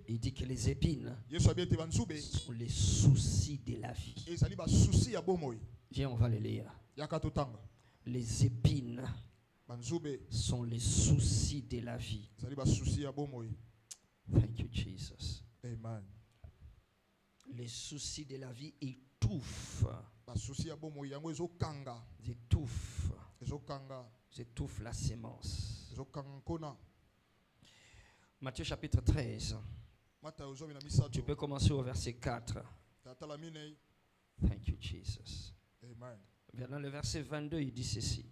il dit que les épines sont les soucis de la vie. Viens, on va les lire. Les épines sont les soucis de la vie. Thank you, Jesus. Amen. Les soucis de la vie étouffent. Étouffent la sémence. Matthieu chapitre 13. Tu peux commencer au verset 4. Thank you, Jesus. Amen. Dans le verset 22, il dit ceci.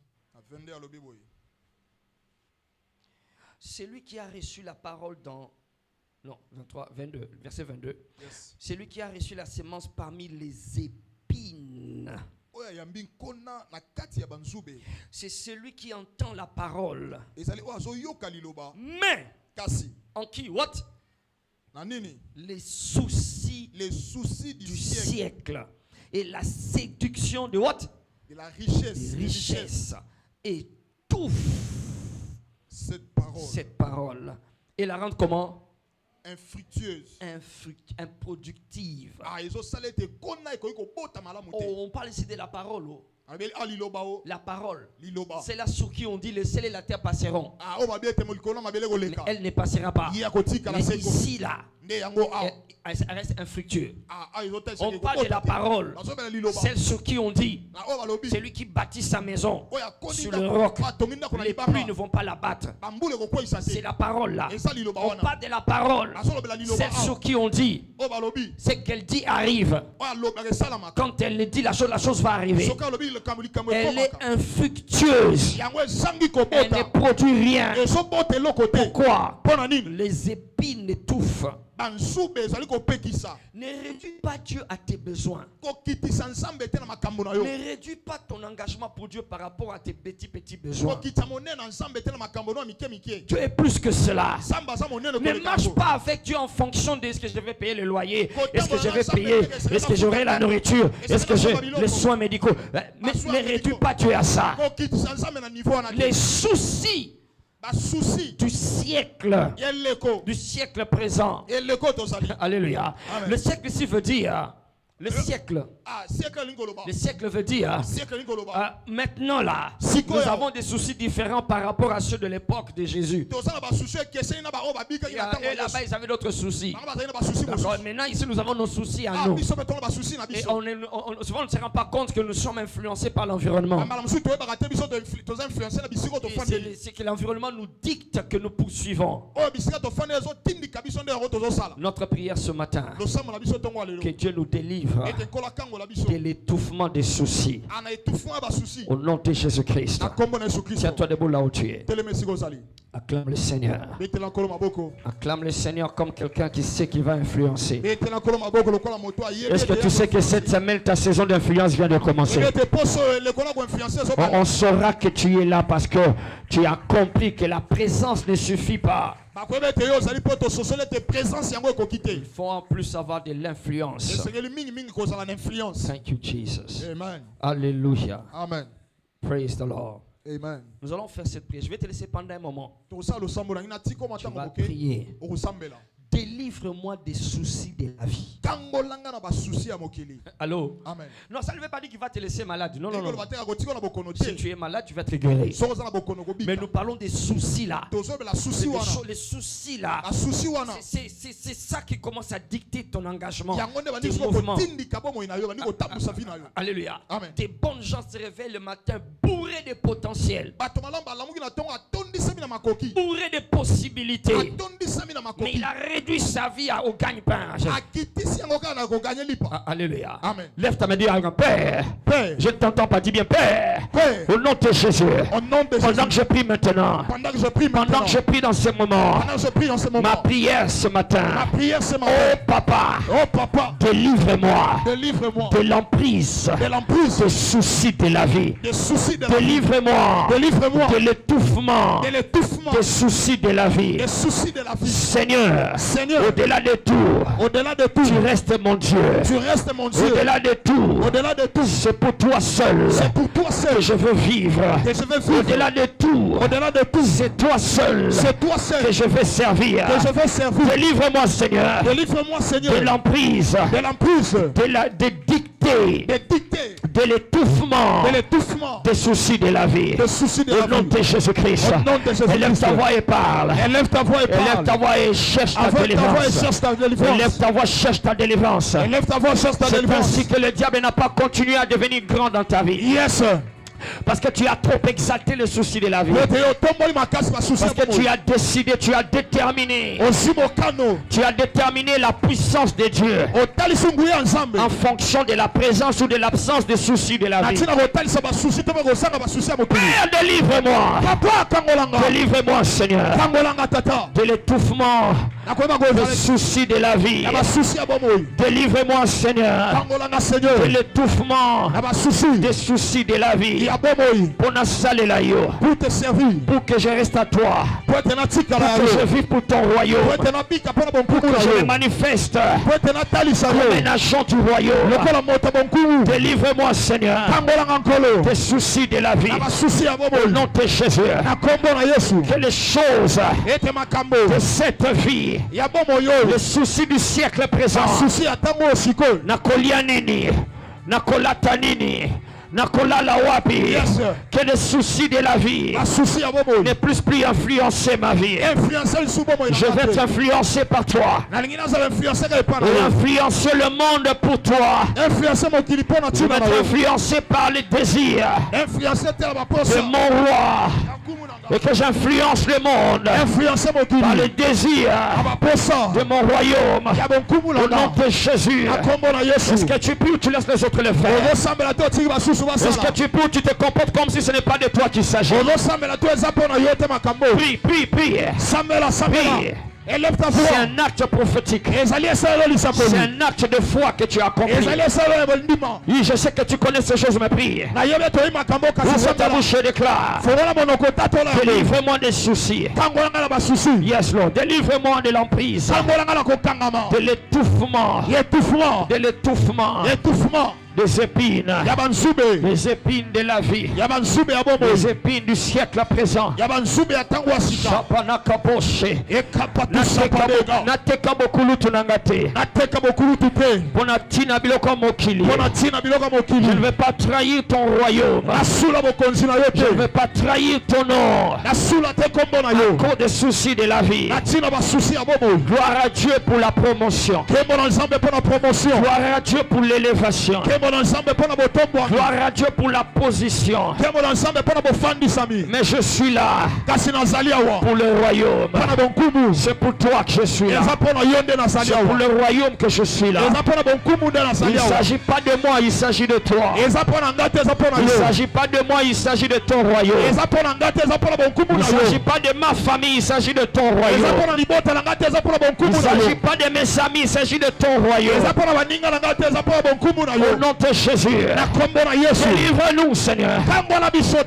Celui qui a reçu la parole dans... Non, 23, 22, verset 22. Yes. Celui qui a reçu la sémence parmi les épines. C'est celui qui entend la parole. Mais en qui? What? Les soucis du siècle et la séduction de what? De la richesse. Étouffe cette parole et la rendre comment? Infructueuse. Improductive. On parle ici de la parole. La parole. C'est là sur qui on dit le ciel et la terre passeront. Mais elle ne passera pas. Mais ici là, elle reste infructueuse. On parle de la parole. Celle sur qui on dit c'est lui qui bâtit sa maison sur le roc. Les pluies ne vont pas la battre. C'est la parole là. On parle de la parole. Celle sur qui on dit c'est qu'elle dit arrive. Quand elle le dit la chose va arriver. Elle est infructueuse. Elle ne produit rien. Pourquoi? Les épines étouffent. Ne réduis pas Dieu à tes besoins. Ne réduis pas ton engagement pour Dieu par rapport à tes petits besoins. Dieu est plus que cela. Ne marche pas avec Dieu en fonction de ce que je vais payer le loyer. Est-ce que je vais payer? Est-ce que j'aurai la nourriture? Est-ce que j'ai les soins médicaux? Mais ne réduis pas Dieu à ça. Les soucis du siècle présent. Alléluia. Amen. Le siècle ici veut dire le siècle. Le siècle veut dire maintenant là, nous avons des soucis différents par rapport à ceux de l'époque de Jésus. Et là-bas, ils avaient d'autres soucis. D'accord. Maintenant, ici, nous avons nos soucis à nous. Et souvent, on ne se rend pas compte que nous sommes influencés par l'environnement. C'est que l'environnement nous dicte que nous poursuivons. Notre prière ce matin, que Dieu nous délivre délivre de l'étouffement des soucis. Au nom de Jésus-Christ. Tiens-toi debout là où tu es. Acclame le Seigneur. Acclame le Seigneur comme quelqu'un qui sait qu'il va influencer. Est-ce que tu sais que cette semaine, ta saison d'influence vient de commencer? On saura que tu es là parce que tu as compris que la présence ne suffit pas. Il faut en plus avoir de l'influence. Thank you, Jesus. Amen. Alléluia. Amen. Praise the Lord. Amen. Nous allons faire cette prière. Je vais te laisser pendant un moment. Tu vas prier. Délivre-moi des soucis de la vie. Allô? Amen. Non, ça ne veut pas dire qu'il va te laisser malade. Non, non, non. Si tu es malade, tu vas te guérir. Mais nous parlons des soucis là. Les soucis là. C'est ça qui commence à dicter ton engagement. Tes mouvements. Alléluia. Amen. Des bonnes gens se réveillent le matin bourrés de potentiel. Bourrés de possibilités. Mais il a réduit sa vie au gagne-pain. Alléluia. Amen. Lève ta main et dis, Père, je ne t'entends pas, dis bien Père, au nom de Jésus, pendant que je prie maintenant, pendant que je prie dans ce moment, ma prière ce matin, oh papa, délivre-moi de l'emprise des soucis de la vie. Délivre-moi de l'étouffement des soucis de la vie. Seigneur, au-delà de tout, tu restes mon Dieu. Au-delà de tout, c'est pour toi seul que je veux vivre. Au-delà de tout, c'est toi seul que je veux servir. Délivre-moi, Seigneur, de l'emprise, des dictées, de l'étouffement des soucis de la vie. Au nom de Jésus-Christ. Élève ta voix et parle. Élève ta voix et cherche ta délivrance. Élève ta voix, cherche ta délivrance. C'est ainsi que le diable n'a pas continué à devenir grand dans ta vie. Yes. Parce que tu as trop exalté le souci de la vie. Parce que tu as décidé, tu as déterminé. Tu as déterminé la puissance de Dieu en fonction de la présence ou de l'absence des soucis de la vie. Père, délivre-moi. Délivre-moi, Seigneur, de l'étouffement des soucis de la vie. Délivre-moi, Seigneur, de l'étouffement des soucis de la vie. Pour te servir, pour que je reste à toi, pour que je vive pour ton royaume, pour que je me manifeste comme un agent du royaume. Délivre-moi, Seigneur, des soucis de la vie. Au nom de Jésus, que les choses de cette vie, les soucis du siècle présent, Nakolianini, Nakolatanini, Nakolala wapi, que les soucis de la vie ne puissent plus influencer ma vie. Je vais t'influencer par toi et influencer le monde pour toi. Je vais t'influencer par les désirs de mon roi et que j'influence le monde par les désirs de mon royaume. Au nom de Jésus. Est-ce que tu pries ou tu laisses les autres le faire? Est-ce que tu peux ou tu te comportes comme si ce n'est pas de toi qu'il s'agit? Prie, prie, prie. C'est un acte prophétique. C'est un acte de foi que tu as compris. Oui, je sais que tu connais ces choses, mais prie. Ouvre ta bouche et déclare. Délivre-moi des soucis. Yes, Lord. Délivre-moi de l'emprise, de l'étouffement, des épines, les épines de la vie, les épines du siècle présent. Nateka bokulu tunangate. Bonatina biloko mokili. Je ne vais pas trahir ton royaume. Je ne vais pas trahir ton nom à cause des soucis de la vie. Gloire à Dieu pour la promotion. Gloire à Dieu pour l'élévation. Gloire à Dieu pour la position. Mais je suis là pour le royaume. C'est pour toi que je suis là. C'est pour le royaume que je suis là. Il ne s'agit pas de moi, il s'agit de toi. Il ne s'agit pas de moi, il s'agit de ton royaume. Il ne s'agit pas de ma famille, il s'agit de ton royaume. Il ne s'agit pas de mes amis, il s'agit de ton royaume. Au nom de Jésus, délivre-nous, Seigneur.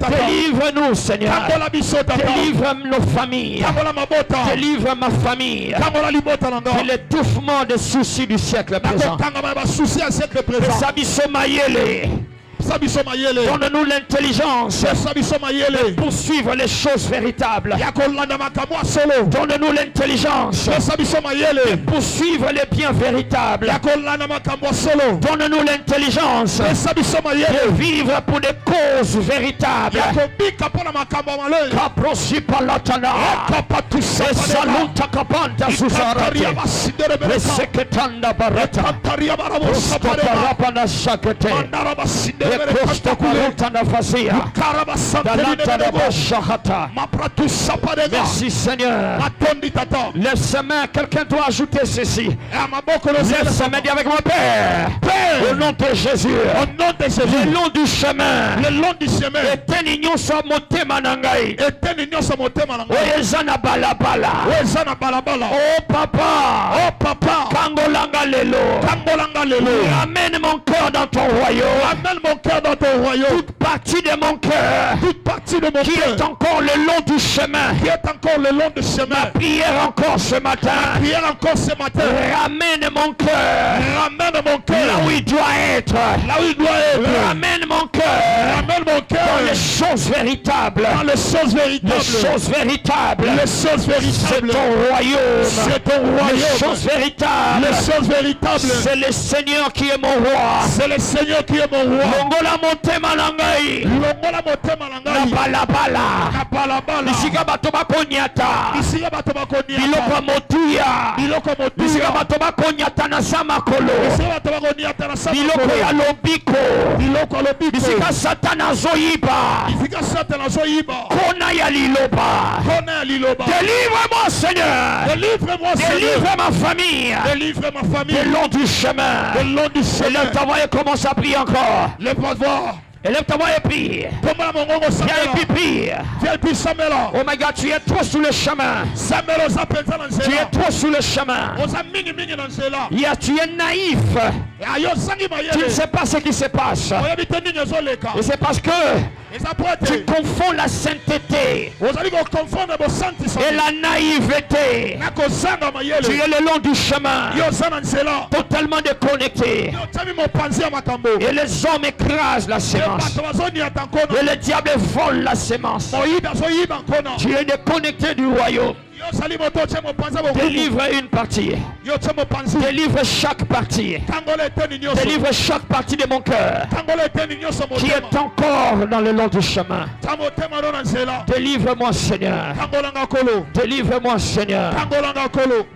Délivre-nous, Seigneur. Délivre nos familles. Délivre ma famille de l'étouffement des soucis du siècle présent. Donne-nous l'intelligence de poursuivre les choses véritables. Donne-nous l'intelligence de poursuivre les biens véritables. Donne-nous l'intelligence de vivre pour des causes véritables. Merci Seigneur. Lève ses mains, quelqu'un doit ajouter ceci. Lève ses mains, dis avec moi, Père. Au nom de Jésus. Le long du chemin. Etenignon sa motema nangai. Oyezana balabala. Oh papa. Kangolanga lelo. Amène mon cœur dans ton royaume. Toute partie de mon cœur qui est encore le long du chemin. Ma prière encore ce matin. Ramène mon cœur là où il doit être. Ramène mon cœur dans les choses véritables. C'est ton royaume. Les choses véritables. C'est le Seigneur qui est mon roi. Longola motema nangai. Na balabala. Bisika bato bakonyata. Biloko motuya. Bisika bato bakonyata na samakolo. Biloko ya lobiko. Bisika satana zoyiba. Kona ya liloba. Délivre-moi Seigneur. Délivre ma famille. Le long du chemin. Élève ta voix et commence à prier encore. Élève ta voix et prie. Viens et puis oh my God, tu es trop sous le chemin. Tu es trop sous le chemin. Tu es naïf. Tu ne sais pas ce qui se passe. Et c'est parce que tu confonds la sainteté et la naïveté. Tu es le long du chemin, totalement déconnecté. Et les hommes écrasent la sémence. Et le diable vole la sémence. Tu es déconnecté du royaume. Délivre une partie. Délivre chaque partie. Délivre chaque partie de mon cœur qui est encore dans le long du chemin. Délivre-moi Seigneur. Délivre-moi Seigneur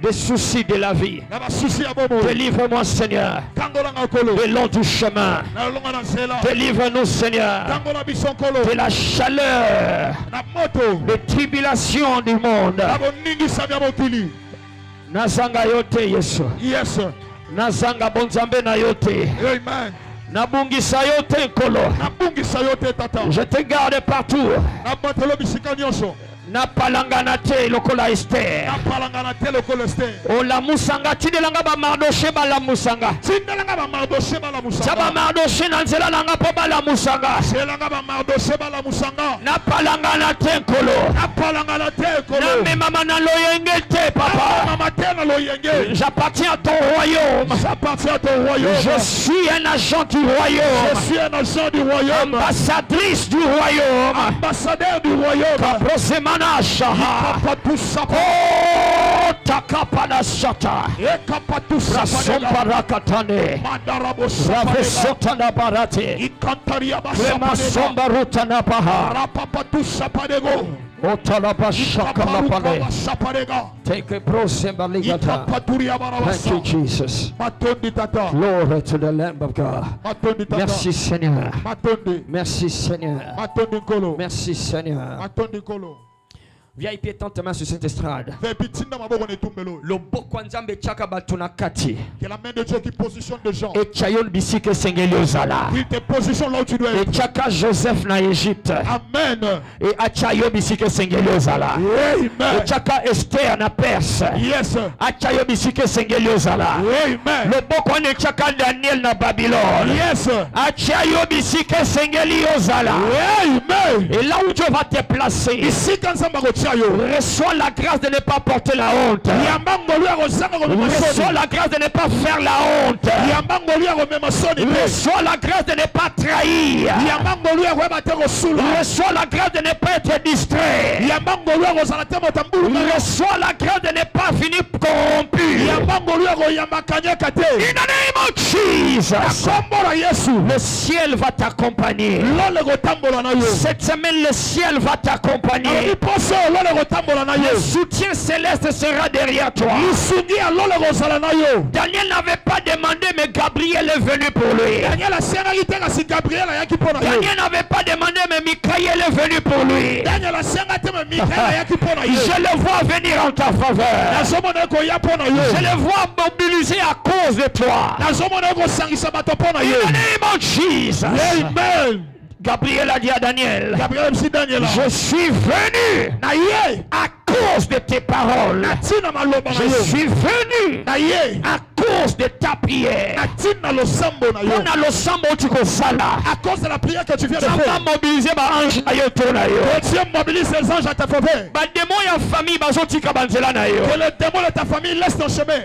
des soucis de la vie. Délivre-moi Seigneur le long du chemin. Délivre-nous Seigneur de la chaleur, des tribulations du monde. Nazanga yote Yesu. Nazanga bonzambe na yote. Amen. Nabungisa yote nkolo. Je te garde partout. Napalangana te lokola Esther. Ola musanga tidelanga ba Mardoché bala musanga. Chaba Mardoché nanzela langa po bala musanga. Napalangana te nkolo. Name mama na loyenge te papa. J'appartiens à ton royaume. Je suis un agent du royaume. Ambassadrice du royaume. Ambassadeur du royaume. Oh, takapana shata. Rasombarakatane. Ravesotana barate. Remasombarutana baha. Take a prosembaligata. Thank you, Jesus. Glory to the Lamb of God. Merci Seigneur. Merci Seigneur. Merci Seigneur. Viens y pied ta main sur cette estrade. Le bokwanzambe chaka batuna kati. Que la main de Dieu qui positionne des gens. Et chayon bisike sengeli ozala. Il te positionne là où tu dois être. Et chaka Joseph na Égypte. Amen. Et achayo bisike sengeli ozala. Amen. Et chaka Esther na Perse. Yes. Achayo bisike sengeli ozala. Amen. Le bokwane chaka Daniel na Babylone. Yes. Achayo bisike sengeli ozala. Amen. Et là où Dieu va te placer. Ici quand ça m'a reçois la grâce de ne pas porter la honte. Reçois la grâce de ne pas faire la honte. Reçois la grâce de ne pas trahir. Reçois la grâce de ne pas être distrait. Reçois la grâce de ne pas finir corrompu. In the name of Jesus. Le ciel va t'accompagner. Cette semaine, le ciel va t'accompagner. Le soutien céleste sera derrière toi. Daniel n'avait pas demandé, mais Gabriel est venu pour lui. Daniel n'avait pas demandé, mais Michael est venu pour lui. Je le vois venir en ta faveur. Je le vois mobiliser à cause de toi. In the name of Jesus. Amen. Gabriel a dit à Daniel, je suis venu à cause de tes paroles. Je suis venu à cause de ta prière. À cause de la prière que tu viens de faire. Dieu mobilise les anges à ta faveur. Que le démon de ta famille laisse ton chemin.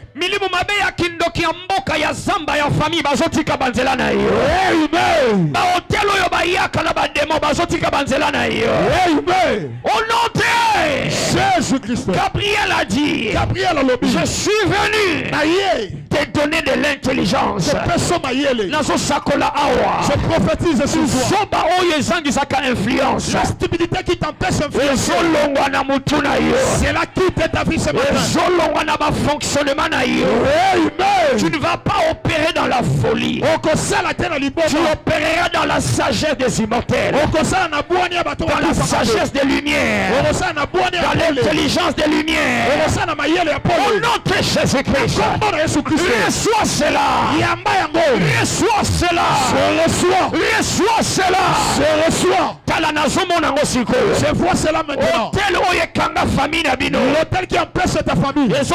Amen. Au nom de Jésus-Christ. Gabriel a dit, je suis venu te donner de l'intelligence. Je prophétise sur toi. Influence. La stupidité qui t'empêche d'influencer. C'est là qui t'est ta vie ce matin. Tu ne vas pas opérer dans la folie. Tu opéreras dans la sagesse des immortels. Dans la sagesse des lumières. Dans l'intelligence des lumières. Au nom de Jésus-Christ. Reçois cela. Reçois cela. Reçois cela. Je vois cela maintenant. L'hôtel qui empêche ta famille. Yes.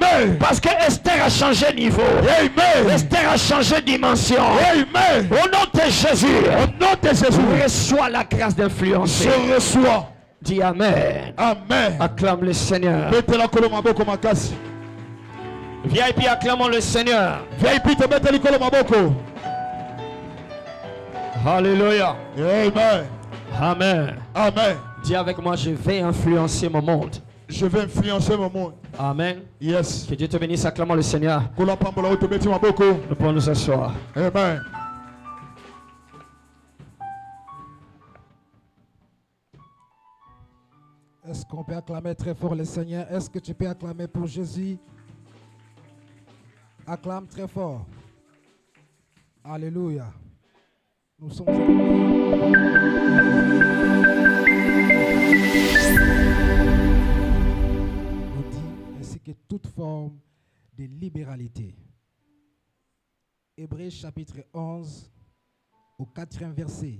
Amen. Parce que Esther a changé niveau. Amen. Esther a changé dimension. Amen. Au nom de Jésus. Au nom de Jésus. Reçois la grâce d'influencer. Je reçois. Dis Amen. Amen. Acclame le Seigneur. Viens et puis acclamons le Seigneur. Alléluia. Amen. Amen. Amen. Dis avec moi, je vais influencer mon monde. Je vais influencer mon monde. Amen. Yes. Que Dieu te bénisse, acclamons le Seigneur. Nous pouvons nous asseoir. Amen. Est-ce qu'on peut acclamer très fort le Seigneur? Est-ce que tu peux acclamer pour Jésus? Acclame très fort. Alléluia. Nous sommes nous dit ainsi que toute forme de libéralité. Hébreux chapitre 11 au 4e verset.